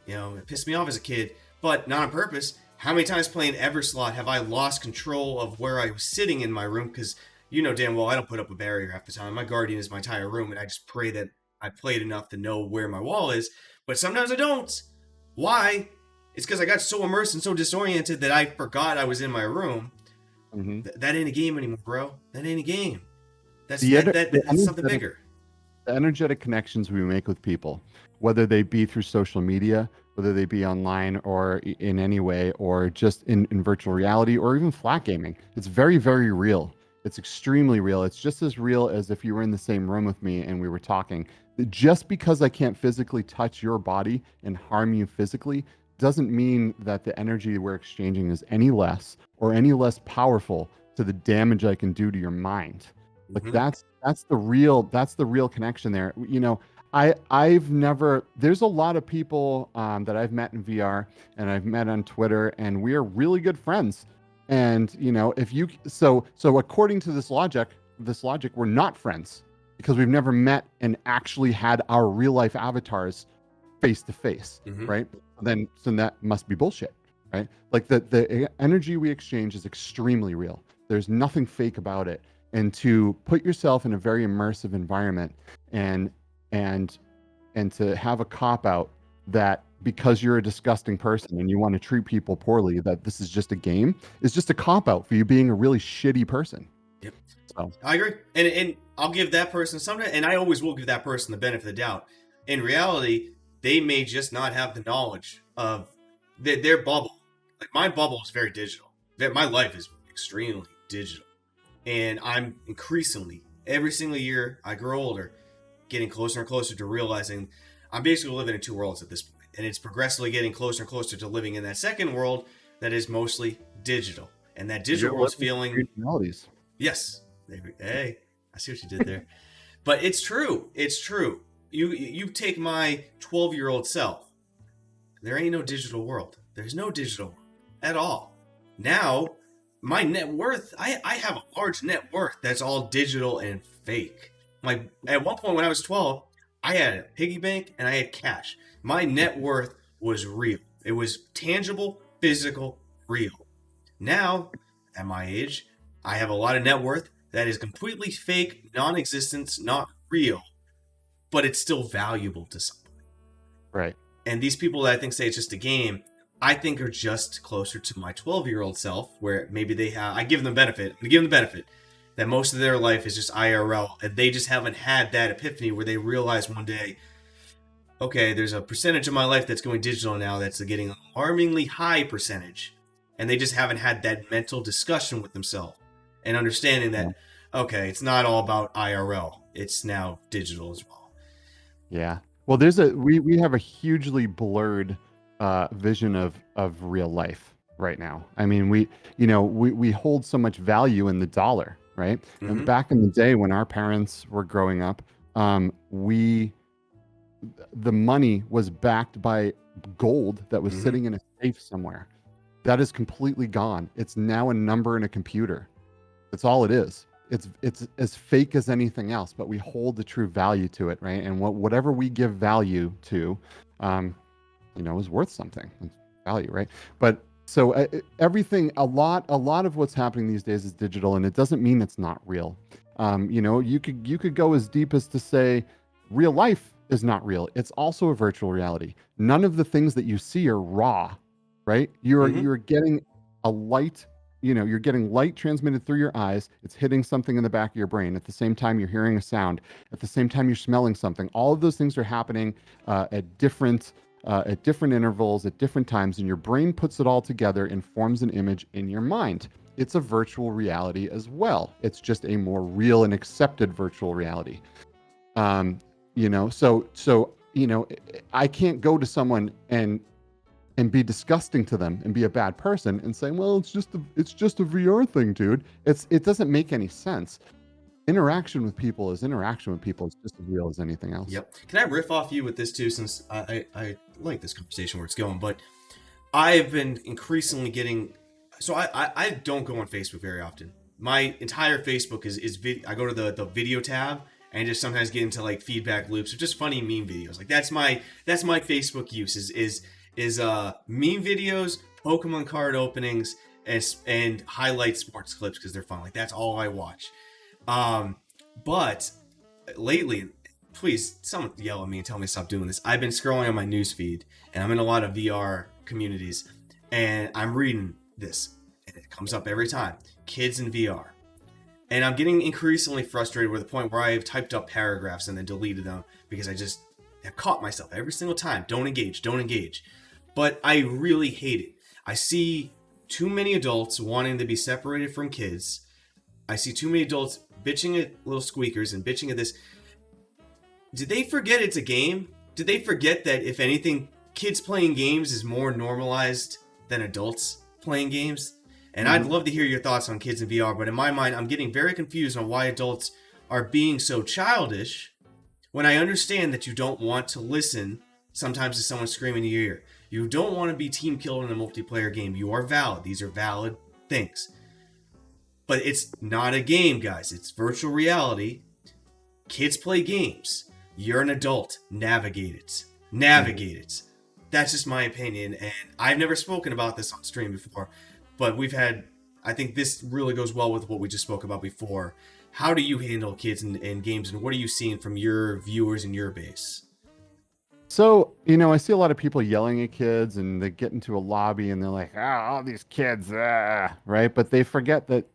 It pissed me off as a kid. But not on purpose. How many times playing Everslot have I lost control of where I was sitting in my room because, you know damn well I don't put up a barrier half the time. My guardian is my entire room, and I just pray that I played enough to know where my wall is. But sometimes I don't. Why? It's because I got so immersed and so disoriented that I forgot I was in my room. Mm-hmm. That ain't a game anymore, bro. That ain't a game. That's The that's something bigger. The energetic connections we make with people, whether they be through social media, whether they be online or in any way, or just in virtual reality or even flat gaming, it's very, very real. It's extremely real. It's just as real as if you were in the same room with me and we were talking. Just because I can't physically touch your body and harm you physically doesn't mean that the energy we're exchanging is any less or any less powerful to the damage I can do to your mind. Like that's the real connection there. You know, I've never, there's a lot of people that I've met in VR and I've met on Twitter, and we are really good friends. And you know, if you so according to this logic, we're not friends because we've never met and actually had our real life avatars face to face, right? Then that must be bullshit, right? Like the energy we exchange is extremely real. There's nothing fake about it. And to put yourself in a very immersive environment and to have a cop out that because you're a disgusting person and you want to treat people poorly, that this is just a game, is just a cop out for you being a really shitty person. Yep. So I agree. And I'll give that person something, and I always will give that person the benefit of the doubt. In reality, they may just not have the knowledge of their bubble. Like my bubble is very digital. My life is extremely digital. And I'm increasingly, every single year I grow older, getting closer and closer to realizing I'm basically living in two worlds at this point. And it's progressively getting closer and closer to living in that second world that is mostly digital. And that digital world's feeling... Yes. Hey, I see what you did there. But it's true. It's true. You take my 12-year-old self. There ain't no digital world. There's no digital world at all. Now... my net worth, I have a large net worth that's all digital and fake. Like, at one point when I was 12, I had a piggy bank and I had cash. My net worth was real. It was tangible, physical, real. Now, at my age, I have a lot of net worth that is completely fake, non-existent, not real, but it's still valuable to somebody. Right. And these people that I think say it's just a game, I think are just closer to my 12-year-old self, where maybe they have, I give them the benefit that most of their life is just IRL, and they just haven't had that epiphany where they realize one day, okay, there's a percentage of my life that's going digital now that's getting an alarmingly high percentage, and they just haven't had that mental discussion with themselves and understanding that, okay, it's not all about IRL, it's now digital as well. Yeah. Well, we have a hugely blurred vision of real life right now. I mean, we hold so much value in the dollar, right? And back in the day when our parents were growing up, the money was backed by gold that was sitting in a safe somewhere. That is completely gone. It's now a number in a computer. That's all it is. It's as fake as anything else, but we hold the true value to it, right? And whatever we give value to, is worth something. It's value, right? But so everything, a lot of what's happening these days is digital, and it doesn't mean it's not real. You could go as deep as to say real life is not real. It's also a virtual reality. None of the things that you see are raw, right? You're getting a light, you're getting light transmitted through your eyes. It's hitting something in the back of your brain. At the same time, you're hearing a sound. At the same time, you're smelling something. All of those things are happening at different intervals, at different times, and your brain puts it all together and forms an image in your mind. It's a virtual reality as well. It's just a more real and accepted virtual reality. I can't go to someone and be disgusting to them and be a bad person and say, well, it's just a VR thing, dude. It doesn't make any sense. Interaction with people is just as real as anything else. Yep. Can I riff off you with this too, since I like this conversation where it's going, but I've been increasingly getting, so I don't go on Facebook very often. My entire Facebook is I go to the video tab and just sometimes get into like feedback loops or just funny meme videos. Like that's my Facebook use is meme videos, Pokemon card openings, and highlight sports clips because they're fun. Like that's all I watch. But lately, please, someone yell at me and tell me to stop doing this. I've been scrolling on my news feed, and I'm in a lot of VR communities, and I'm reading this, and it comes up every time. Kids in VR. And I'm getting increasingly frustrated with the point where I've typed up paragraphs and then deleted them because I just have caught myself every single time. Don't engage, don't engage. But I really hate it. I see too many adults wanting to be separated from kids. I see too many adults bitching at little squeakers and bitching at this. Did they forget it's a game? Did they forget that, if anything, kids playing games is more normalized than adults playing games? And I'd love to hear your thoughts on kids in VR, but in my mind, I'm getting very confused on why adults are being so childish when I understand that you don't want to listen sometimes to someone screaming in your ear. You don't want to be team killed in a multiplayer game. You are valid. These are valid things. But it's not a game, guys. It's virtual reality. Kids play games. You're an adult. Navigate it. Navigate it. That's just my opinion, and I've never spoken about this on stream before, but I think this really goes well with what we just spoke about before. How do you handle kids in games, and what are you seeing from your viewers and your base? So, I see a lot of people yelling at kids, and they get into a lobby and they're like, all these kids, right? But they forget that,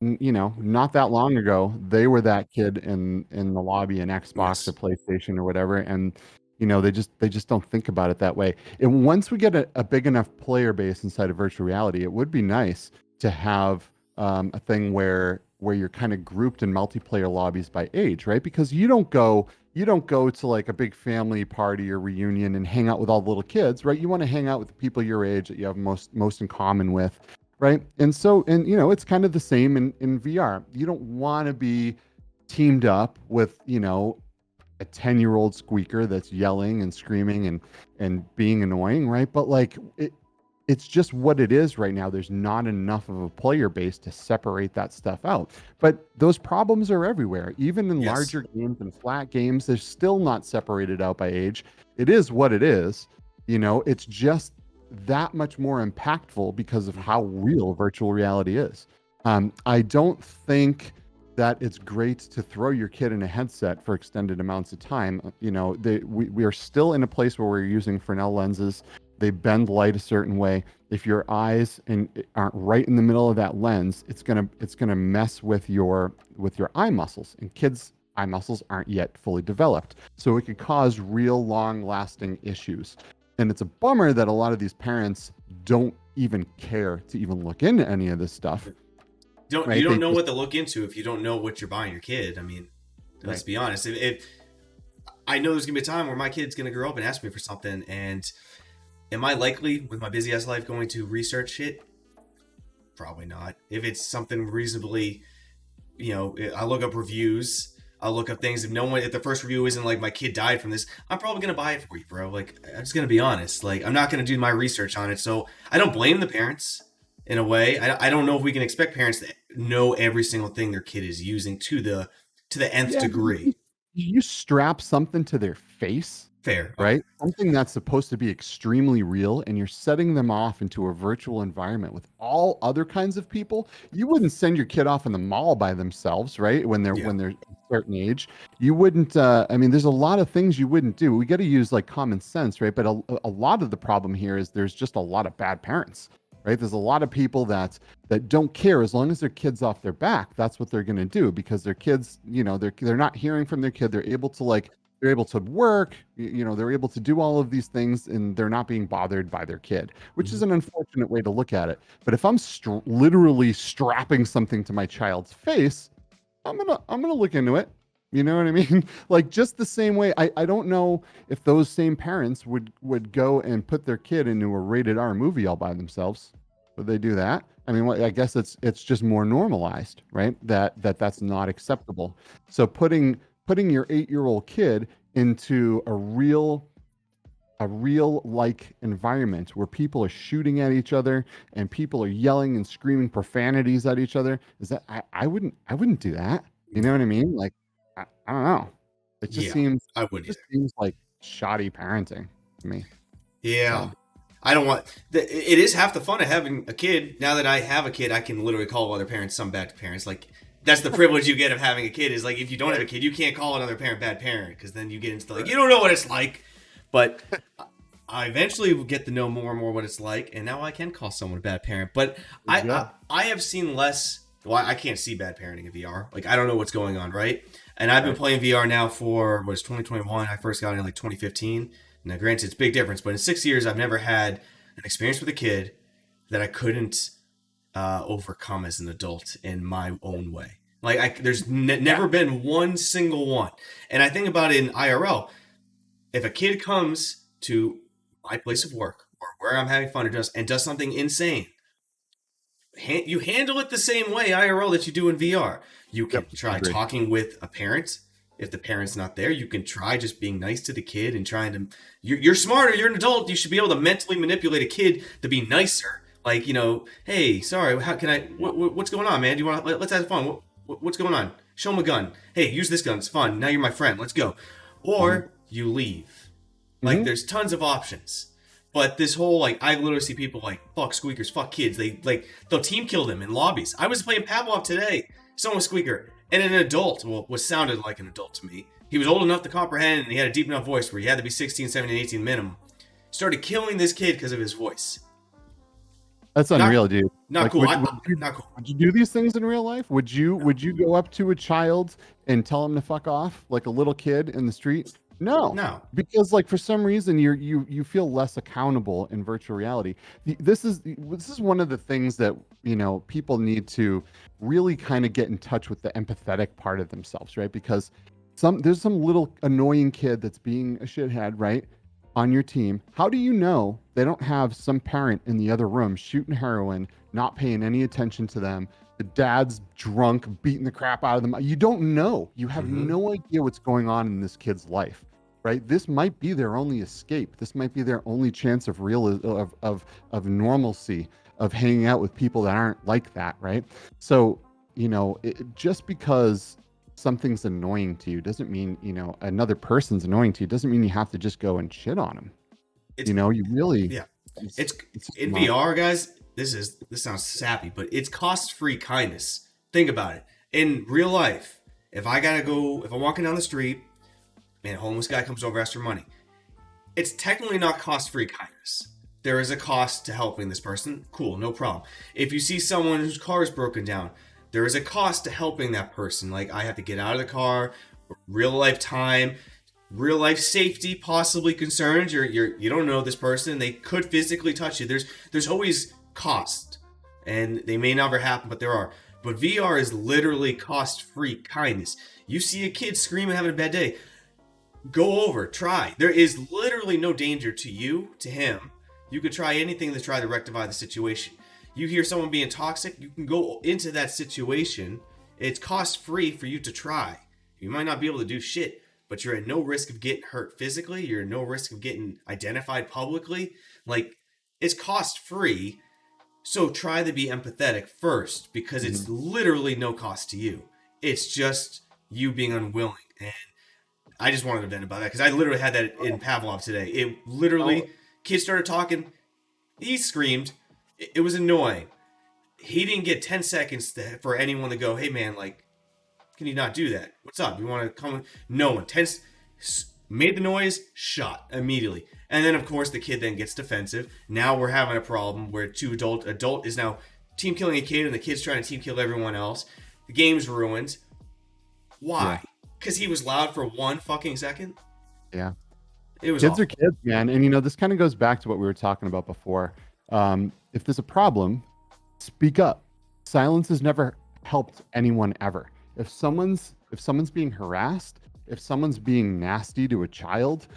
not that long ago, they were that kid in the lobby in Xbox or Yes. PlayStation or whatever. And, they just don't think about it that way. And once we get a big enough player base inside of virtual reality, it would be nice to have a thing where you're kind of grouped in multiplayer lobbies by age, right? Because you don't go to like a big family party or reunion and hang out with all the little kids, right? You want to hang out with the people your age that you have most in common with, right? And it's kind of the same in VR. You don't want to be teamed up with, a 10-year-old squeaker that's yelling and screaming and being annoying, right? But like it's just what it is right now. There's not enough of a player base to separate that stuff out. But those problems are everywhere. Even in Yes. larger games and flat games, they're still not separated out by age. It is what it is. It's just that much more impactful because of how real virtual reality is. I don't think that it's great to throw your kid in a headset for extended amounts of time. We are still in a place where we're using Fresnel lenses. They bend light a certain way. If your eyes aren't right in the middle of that lens, it's gonna mess with your eye muscles. And kids' eye muscles aren't yet fully developed, so it could cause real long-lasting issues. And it's a bummer that a lot of these parents don't even care to even look into any of this stuff. You Right? don't They know just what to look into if you don't know what you're buying your kid. I mean, let's right. be honest. If I know there's gonna be a time where my kid's gonna grow up and ask me for something, and am I likely, with my busy ass life, going to research it? Probably not. If it's something reasonably, I look up reviews. I'll look up things. If the first review isn't like my kid died from this, I'm probably gonna buy it for you, bro. Like, I'm just gonna be honest. Like, I'm not gonna do my research on it. So I don't blame the parents in a way. I don't know if we can expect parents to know every single thing their kid is using to the nth Yeah, but degree. you strap something to their face, Fair. Okay. right? Something that's supposed to be extremely real, and you're setting them off into a virtual environment with all other kinds of people. You wouldn't send your kid off in the mall by themselves, right? When they're Yeah. when they're a certain age, you wouldn't. I mean, there's a lot of things you wouldn't do. We got to use like common sense, right? But a lot of the problem here is there's just a lot of bad parents, right? There's a lot of people that don't care as long as their kid's off their back. That's what they're going to do because their kids, they're not hearing from their kid. They're able to work, they're able to do all of these things and they're not being bothered by their kid, which is Mhm. an unfortunate way to look at it. But if I'm literally strapping something to my child's face, I'm gonna look into it. You know what I mean? Like just the same way, I don't know if those same parents would go and put their kid into a rated R movie all by themselves. Would they do that? I mean, I guess it's just more normalized, right? That's not acceptable. So putting your 8-year-old kid into a real like environment where people are shooting at each other and people are yelling and screaming profanities at each other, is that I wouldn't do that. You know No. what I mean? Like I don't know. It just Yeah. seems I it wouldn't just either. seems like shoddy parenting to me. Yeah. So I don't want. It is half the fun of having a kid. Now that I have a kid, I can literally call other parents some bad parents. Like, that's the privilege you get of having a kid is like if you don't have a kid, you can't call another parent bad parent because then you get into like you don't know what it's like. But I eventually will get to know more and more what it's like, and now I can call someone a bad parent. But I have seen less. Well, I can't see bad parenting in VR. Like I don't know what's going on, right? And I've been playing VR now for what is 2021. I first got in like 2015. Now, granted, it's a big difference, but in 6 years, I've never had an experience with a kid that I couldn't overcome as an adult in my own way. Like there's never been one single one. And I think about it in IRL. If a kid comes to my place of work or where I'm having fun and does something insane, you handle it the same way IRL that you do in VR. You can try talking with a parent. If the parent's not there, you can try just being nice to the kid and trying to. You're smarter. You're an adult. You should be able to mentally manipulate a kid to be nicer. Like hey, sorry, how can I? What's going on, man? Do you want? Let's have fun. What's going on? Show him a gun. Hey, use this gun. It's fun. Now you're my friend. Let's go. Or you leave. Like there's tons of options. But this whole I literally see people like fuck squeakers, fuck kids. They'll team kill them in lobbies. I was playing Pavlov today. Someone was squeaker, and an adult, what sounded like an adult to me. He was old enough to comprehend, and he had a deep enough voice where he had to be 16, 17, 18 minimum. Started killing this kid because of his voice. That's unreal, dude. Not cool. Not cool. Would you do these things in real life? Would you go up to a child and tell him to fuck off like a little kid in the street? No, because for some reason you feel less accountable in virtual reality. This is one of the things that people need to really kind of get in touch with the empathetic part of themselves, right? Because there's some little annoying kid that's being a shithead, right, on your team. How do you know they don't have some parent in the other room shooting heroin, not paying any attention to them? The dad's drunk, beating the crap out of them. You don't know. You have no idea what's going on in this kid's life, right? This might be their only escape. This might be their only chance of of normalcy, of hanging out with people that aren't like that, right? So, just because something's annoying to you doesn't mean, another person's annoying to you. Doesn't mean you have to just go and shit on them. You really... Yeah. It's in VR, guys. This sounds sappy, but it's cost-free kindness. Think about it. In real life, if I'm walking down the street and a homeless guy comes over, asks for money, it's technically not cost-free kindness. There is a cost to helping this person. Cool, no problem. If you see someone whose car is broken down, there is a cost to helping that person. Like I have to get out of the car, real life time, real life safety, possibly concerns. You don't know this person. They could physically touch you. There's always cost, and they may never happen, but there are. But VR is literally cost-free kindness. You see a kid screaming, having a bad day, go over, try. There is literally no danger to you, to him. You could try anything to try to rectify the situation. You hear someone being toxic, you can go into that situation. It's cost-free for you to try. You might not be able to do shit, but you're at no risk of getting hurt physically. You're at no risk of getting identified publicly. It's cost-free. So try to be empathetic first, because it's literally no cost to you. It's just you being unwilling. And I just wanted to vent about that, because I literally had that in Pavlov today. It literally, kids started talking. He screamed. It was annoying. He didn't get 10 seconds for anyone to go, hey man, can you not do that? What's up? You want to come? No one. Made the noise, shot immediately. And then, of course, the kid then gets defensive. Now we're having a problem where adult is now team killing a kid, and the kid's trying to team kill everyone else. The game's ruined. Why? Because he was loud for 1 fucking second? Yeah. It was kids awful. are kids, man. And, this kind of goes back to what we were talking about before. If there's a problem, speak up. Silence has never helped anyone ever. If someone's being harassed, if someone's being nasty to a child,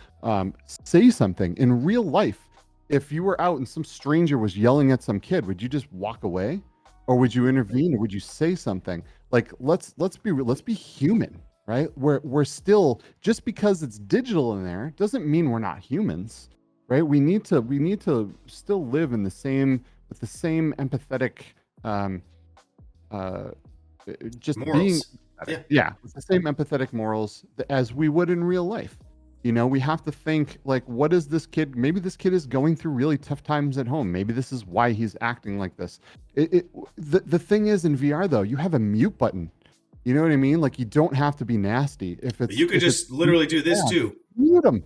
say something. In real life, if you were out and some stranger was yelling at some kid, would you just walk away, or would you intervene, or would you say something? Let's be human, right? We're still, just because it's digital in there doesn't mean we're not humans, right? We need to still live with the same empathetic, just morals. It's the same empathetic morals as we would in real life. We have to think, what is this kid? Maybe this kid is going through really tough times at home. Maybe this is why he's acting like this. The thing is, in VR though, you have a mute button. You know what I mean? Like, you don't have to be nasty. But you could If it's just literally do this bad, too. mute them.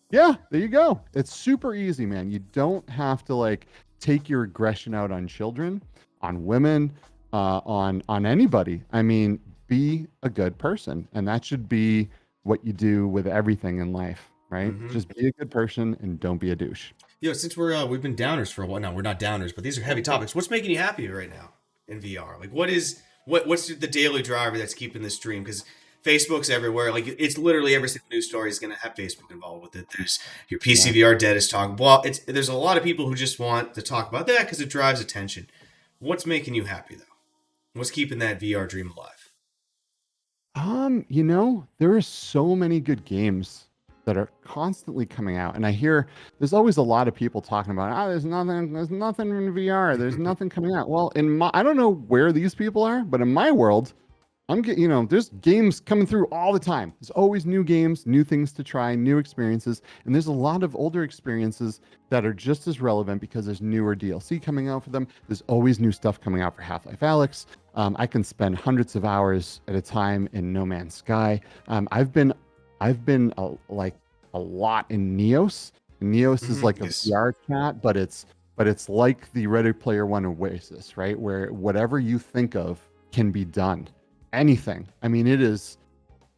Yeah, there you go. It's super easy, man. You don't have to like take your aggression out on children, on women, on anybody. I mean, be a good person, and that should be what you do with everything in life, right? Hmm. Just be a good person and don't be a douche. Since we've been downers for a while now, we're not downers, but these are heavy topics. What's making you happy right now in VR? Like, what's the daily driver that's keeping this dream? Because Facebook's everywhere. Like, it's literally every single news story is going to have Facebook involved with it. There's your Yeah. PCVR dead is talking. Well, there's a lot of people who just want to talk about that because it drives attention. What's making you happy though? What's keeping that VR dream alive? There are so many good games that are constantly coming out, and I hear there's always a lot of people talking about, there's nothing in VR, there's nothing coming out. Well, I don't know where these people are, but in my world, I'm getting, there's games coming through all the time. There's always new games, new things to try, new experiences. And there's a lot of older experiences that are just as relevant because there's newer DLC coming out for them. There's always new stuff coming out for Half-Life Alyx. I can spend hundreds of hours at a time in No Man's Sky. I've been like a lot in Neos. Neos is like a Yes. VR chat, but it's like the Ready Player One Oasis, right? Where whatever you think of can be done. Anything. I mean, it is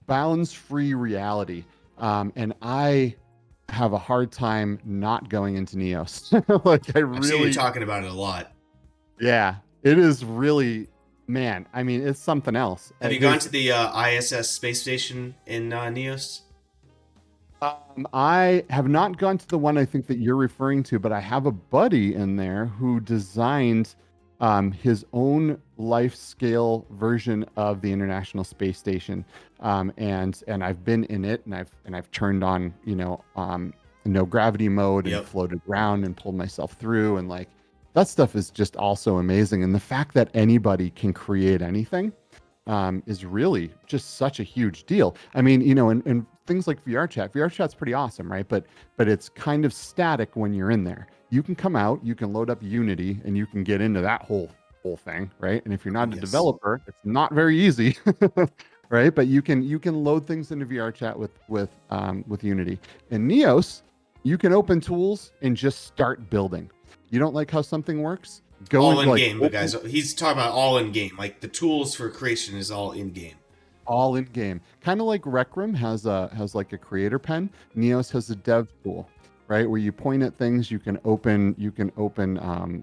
bounds-free reality. And I have a hard time not going into Neos. Like, I I've seen you really, talking about it a lot. yeah, it is really, man. I mean, it's something else. Have you gone to the ISS space station in Neos? I have not gone to the one I think that you're referring to, but I have a buddy in there who designed his own life scale version of the International Space Station, and I've been in it, and I've turned on no gravity mode and Yep. floated around and pulled myself through, and like that stuff is just also amazing. And the fact that anybody can create anything is really just such a huge deal. I mean, and things like VR chat's pretty awesome, right? But it's kind of static when you're in there. You can come out, you can load up Unity, and you can get into that whole thing, right? And if you're not a Yes. developer, it's not very easy, right? But you can load things into VR chat with Unity. In Neos, you can open tools and just start building. You don't like how something works? Go All and, in like, game, but guys, he's talking about all in game. Like the tools for creation is all in game. all in game, kind of like Rec Room has like a creator pen. Neos has a dev tool, right, where you point at things, you can open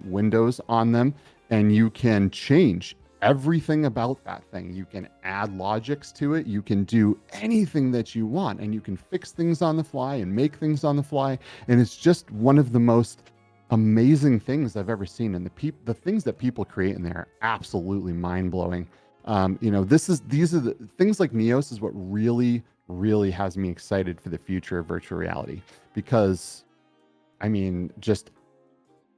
windows on them, and you can change everything about that thing. You can add logics to it, you can do anything that you want, and you can fix things on the fly and make things on the fly. And it's just one of the most amazing things I've ever seen. And the things that people create in there are absolutely mind-blowing. These are the things like Neos is what really, really has me excited for the future of virtual reality, because I mean, just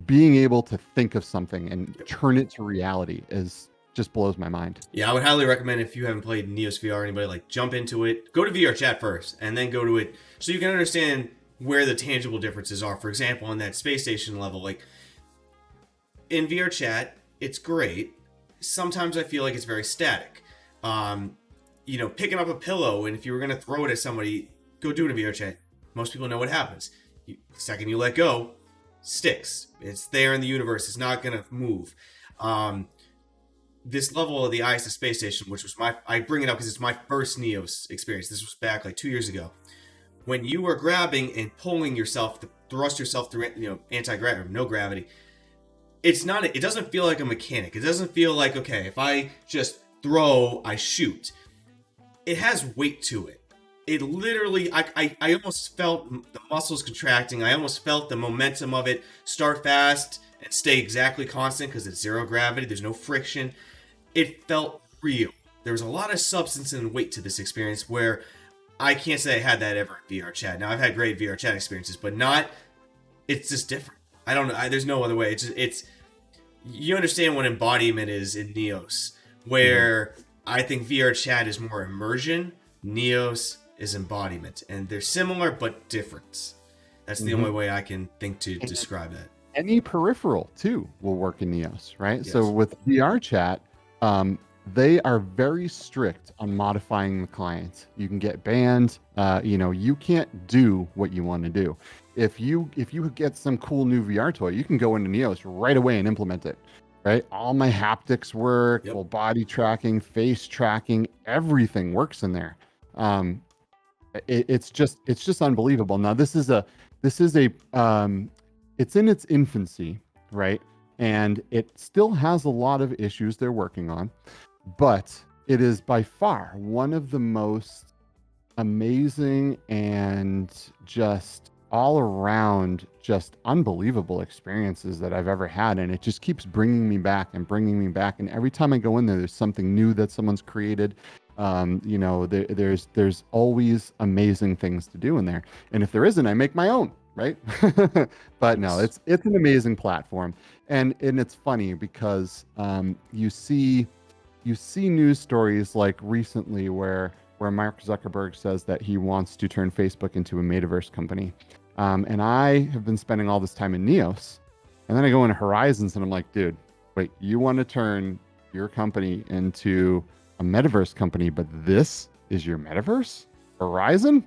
being able to think of something and turn it to reality is just blows my mind. Yeah, I would highly recommend, if you haven't played Neos VR, anybody, like, jump into it. Go to VR chat first, and then go to it so you can understand where the tangible differences are. For example, on that space station level, like in VR chat, it's great. Sometimes I feel like it's very static. Picking up a pillow, and if you were gonna throw it at somebody, go do it in VR chat. Most people know what happens. Second you let go, sticks. It's there in the universe. It's not gonna move. This level of the ISS space station, which was I bring it up because it's my first Neos experience. This was back like 2 years ago. When you were grabbing and pulling yourself to thrust yourself through, anti-gravity, no gravity, it doesn't feel like a mechanic. It doesn't feel like, okay, if I just throw, I shoot. It has weight to it. It literally, I almost felt the muscles contracting. I almost felt the momentum of it start fast and stay exactly constant because it's zero gravity. There's no friction. It felt real. There was a lot of substance and weight to this experience where I can't say I had that ever in VR chat. Now, I've had great VR chat experiences, but it's just different. I don't know. There's no other way. You understand what embodiment is in Neos, where I think VR chat is more immersion. Neos is embodiment, and they're similar but different. That's the only way I can think to describe that. Any peripheral too will work in Neos, right? Yes. So with VR chat, they are very strict on modifying the client. You can get banned. You can't do what you want to do. If you get some cool new VR toy, you can go into Neos right away and implement it. Right, all my haptics work, Yep. full body tracking, face tracking, everything works in there. Um, it's just unbelievable. Now this is a it's in its infancy, right? And it still has a lot of issues they're working on, but it is by far one of the most amazing and just all around just unbelievable experiences that I've ever had, and it just keeps bringing me back and bringing me back, and every time I go in there's something new that someone's created. There's always amazing things to do in there, and if there isn't, I make my own, right? But no, it's an amazing platform, and it's funny because you see news stories like recently where Mark Zuckerberg says that he wants to turn Facebook into a metaverse company. And I have been spending all this time in Neos, and then I go into Horizons and I'm like, dude, wait, you want to turn your company into a metaverse company, but this is your metaverse? Horizon?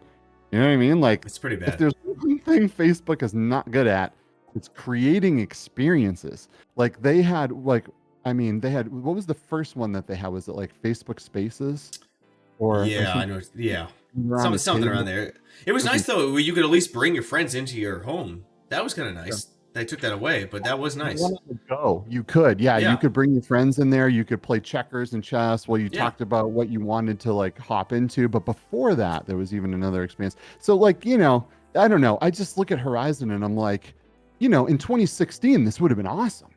You know what I mean? Like, It's pretty if bad. there's one thing Facebook is not good at, it's creating experiences. Like they had what was the first one that they had? Was it like Facebook Spaces or Yeah, I something know. Yeah, around a something around table? there. It was nice though, where you could at least bring your friends into your home. That was kind of nice. They took that away, but that was nice. One on the go. You could, yeah, you Yeah, could bring your friends in there. You could play checkers and chess while you yeah. talked about what you wanted to like hop into. But before that, there was even another experience. So, like, I don't know. I just look at Horizon and I'm like, in 2016, this would have been awesome,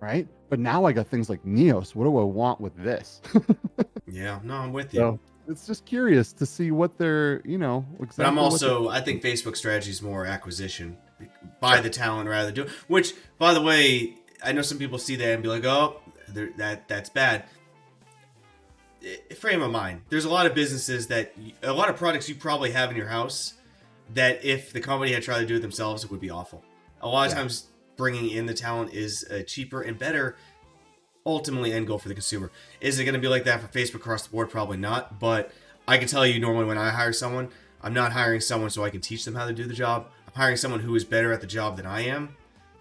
right? But now I got things like Neos. What do I want with this? Yeah, no, I'm with you. So it's just curious to see what they're, But I'm exactly what they're. also, I think Facebook strategy is more acquisition by the talent rather than do. Which, by the way, I know some people see that and be like, "Oh, that's bad." Frame of mind. There's a lot of businesses a lot of products you probably have in your house that if the company had tried to do it themselves, it would be awful. A lot of times, bringing in the talent is cheaper and better. Ultimately, end goal for the consumer. Is it going to be like that for Facebook across the board? Probably not. But I can tell you, normally when I hire someone, I'm not hiring someone so I can teach them how to do the job. I'm hiring someone who is better at the job than I am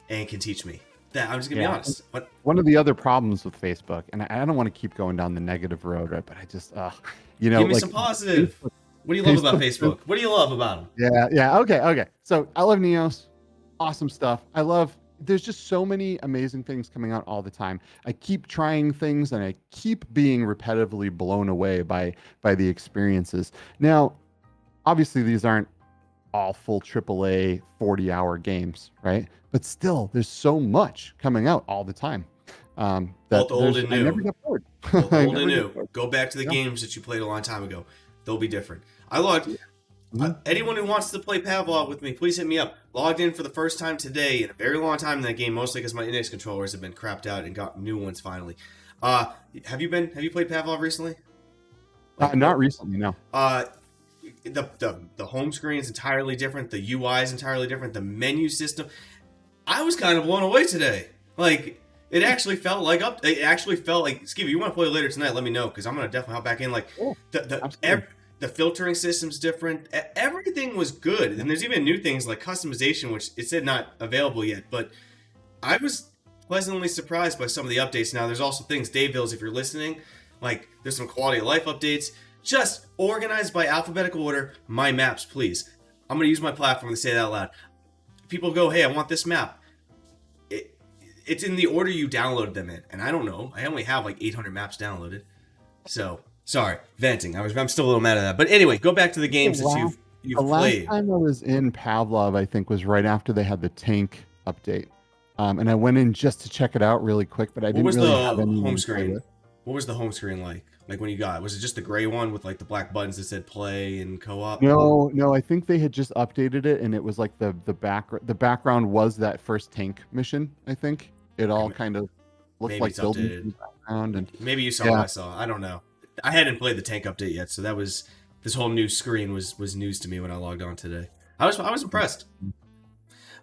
and can teach me. That I'm just gonna be honest. But One of the other problems with Facebook, and I don't want to keep going down the negative road, right? But I just, give me like some positive. What do you love about Facebook? What do you love about them? yeah, okay. So I love Neos, awesome stuff. There's just so many amazing things coming out all the time. I keep trying things, and I keep being repetitively blown away by the experiences. Now, obviously, these aren't all full AAA 40-hour games, right? But still, there's so much coming out all the time. Both old and I never new. get bored. Both I old and never get new. bored. Go back to the Yeah. games that you played a long time ago. They'll be different. I logged. Mhm. Anyone who wants to play Pavlov with me, please hit me up. Logged in for the first time today in a very long time in that game, mostly because my index controllers have been crapped out and got new ones finally. Have you played Pavlov recently? Not recently, no. The home screen is entirely different. The UI is entirely different. The menu system. I was kind of blown away today. Like it actually felt like Skeeva, you want to play later tonight? Let me know because I'm gonna definitely hop back in. Like the filtering system's different. Everything was good, and there's even new things like customization, which it said not available yet. But I was pleasantly surprised by some of the updates. Now there's also things, Dave Bills, if you're listening, like there's some quality of life updates. Just organized by alphabetical order. My maps, please. I'm gonna use my platform to say that out loud. People go, hey, I want this map. It's in the order you downloaded them in, and I don't know. I only have like 800 maps downloaded. So sorry, venting. I'm still a little mad at that. But anyway, go back to the games that you've The last played. time I was in Pavlov, I think, was right after they had the tank update. And I went in just to check it out really quick, but I What didn't was really the have anyone home to play screen? with. What was the home screen like? Like when you got it? Was it just the gray one with like the black buttons that said play and co-op? No, I think they had just updated it, and it was like the background was that first tank mission. I think it all kind of looked Maybe like it's buildings updated. in the background, and Maybe you saw what I saw. I don't know. I hadn't played the tank update yet, so this whole new screen was news to me when I logged on today. I was impressed.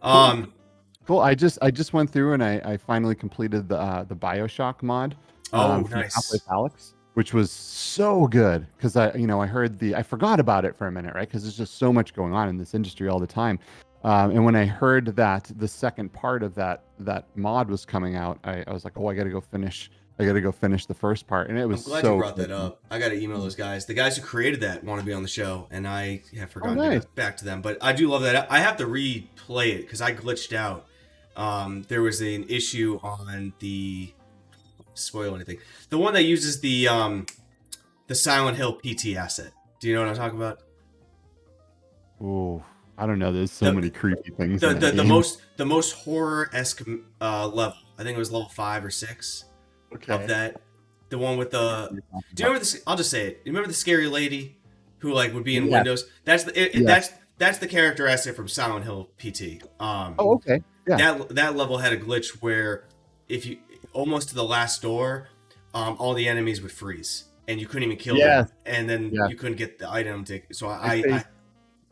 Cool. I just went through and I finally completed the BioShock mod. Oh, from Half-Life nice. Alyx, which was so good because I heard I forgot about it for a minute, right? Because there's just so much going on in this industry all the time. And when I heard that the second part of that mod was coming out, I was like, oh, I gotta go finish the first part, and it was I'm glad you so brought good. that up. I got to email those guys. The guys who created that want to be on the show, and I have Oh, forgotten to nice. get back to them. But I do love that. I have to replay it because I glitched out. There was an issue on the spoil anything. The one that uses the Silent Hill PT asset. Do you know what I'm talking about? Oh, I don't know. There's so The many creepy things the in that the, the game. most the most horror esque level. I think it was level 5 or 6 of Okay. that. The one with I know what the. you're talking Do you about. remember this? I'll just say it. You remember the scary lady who like would be in Yes. Windows? That's Yes. that's the character asset from Silent Hill PT. Oh, okay. Yeah. That level had a glitch where if you almost to the last door, all the enemies would freeze and you couldn't even kill them, Yes. and then Yeah. you couldn't get the item to. So I faced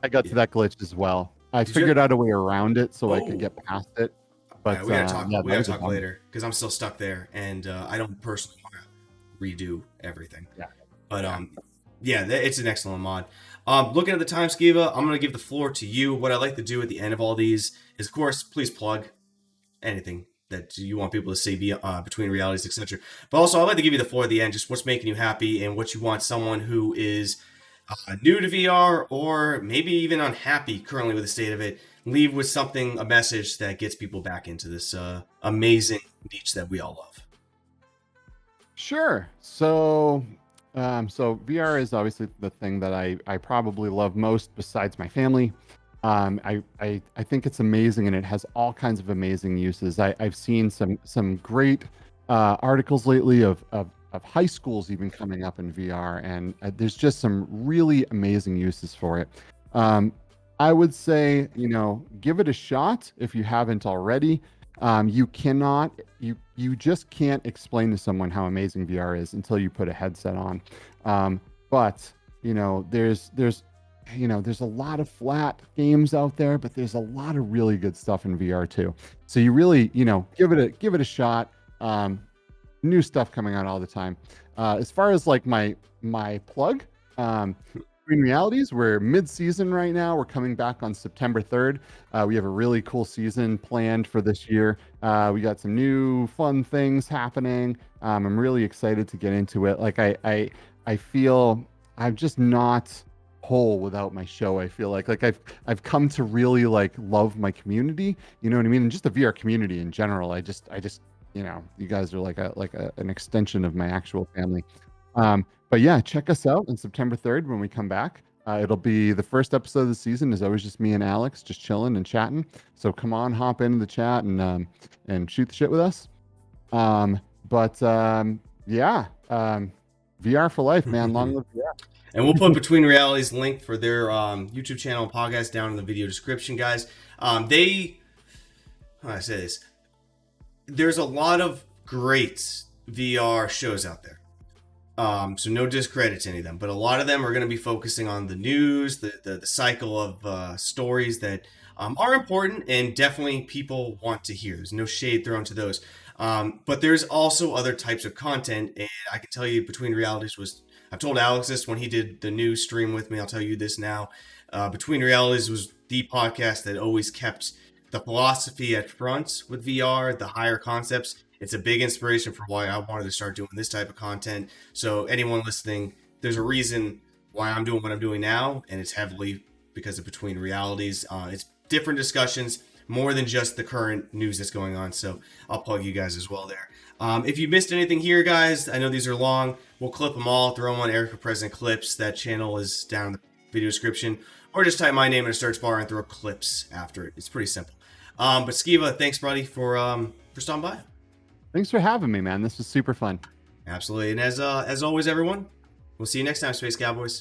I got to yeah. that glitch as well. I Did you? figured out a way around it so I could Oh, get past it. all But right, we gotta talk. yeah, We that gotta was a talk bummer. later because I'm still stuck there, and I don't personally want to redo everything. Yeah. But Yeah. yeah, it's an excellent mod. Looking at the time, Skeeva, I'm gonna give the floor to you. What I like to do at the end of all these is, of course, please plug anything that you want people to see between realities, etc. But also, I like to give you the floor at the end, just what's making you happy and what you want someone who is new to VR or maybe even unhappy currently with the state of it, leave with something, a message that gets people back into this amazing niche that we all love. Sure. So VR is obviously the thing that I probably love most besides my family. I think it's amazing and it has all kinds of amazing uses. I've seen some great articles lately of high schools even coming up in VR, and there's just some really amazing uses for it. Um, I would say, give it a shot if you haven't already. You cannot, you just can't explain to someone how amazing VR is until you put a headset on. But there's a lot of flat games out there, but there's a lot of really good stuff in VR too. So you really, give it a shot. New stuff coming out all the time. As far as like my plug, Between Realities, we're mid-season right now. We're coming back on September 3rd. We have a really cool season planned for this year. We got some new fun things happening. I'm really excited to get into it. Like I feel I'm just not whole without my show. I feel like I've come to really like love my community. You know what I mean? And just the VR community in general. I just you guys are like an extension of my actual family. But yeah, check us out on September 3rd when we come back. It'll be the first episode of the season. Is always just me and Alex, just chilling and chatting. So come on, hop into the chat and shoot the shit with us. But yeah, VR for life, man. Long live VR. And we'll put Between Realities link for their YouTube channel and podcast down in the video description, guys. How do I say this? There's a lot of great VR shows out there. So no discredit to any of them, but a lot of them are going to be focusing on the news, the cycle of stories that are important and definitely people want to hear. There's no shade thrown to those. But there's also other types of content, and I can tell you Between Realities was, I've told Alex this when he did the news stream with me, I'll tell you this now. Between Realities was the podcast that always kept the philosophy at front with VR, the higher concepts. It's a big inspiration for why I wanted to start doing this type of content. So anyone listening, there's a reason why I'm doing what I'm doing now, and it's heavily because of Between Realities. It's different discussions, more than just the current news that's going on. So I'll plug you guys as well there. If you missed anything here, guys, I know these are long. We'll clip them all, throw them on Eric for President Clips. That channel is down in the video description. Or just type my name in a search bar and throw clips after it. It's pretty simple. But Skeeva, thanks, buddy, for stopping by. Thanks for having me, man. This was super fun. Absolutely. And as always, everyone, we'll see you next time, Space Cowboys.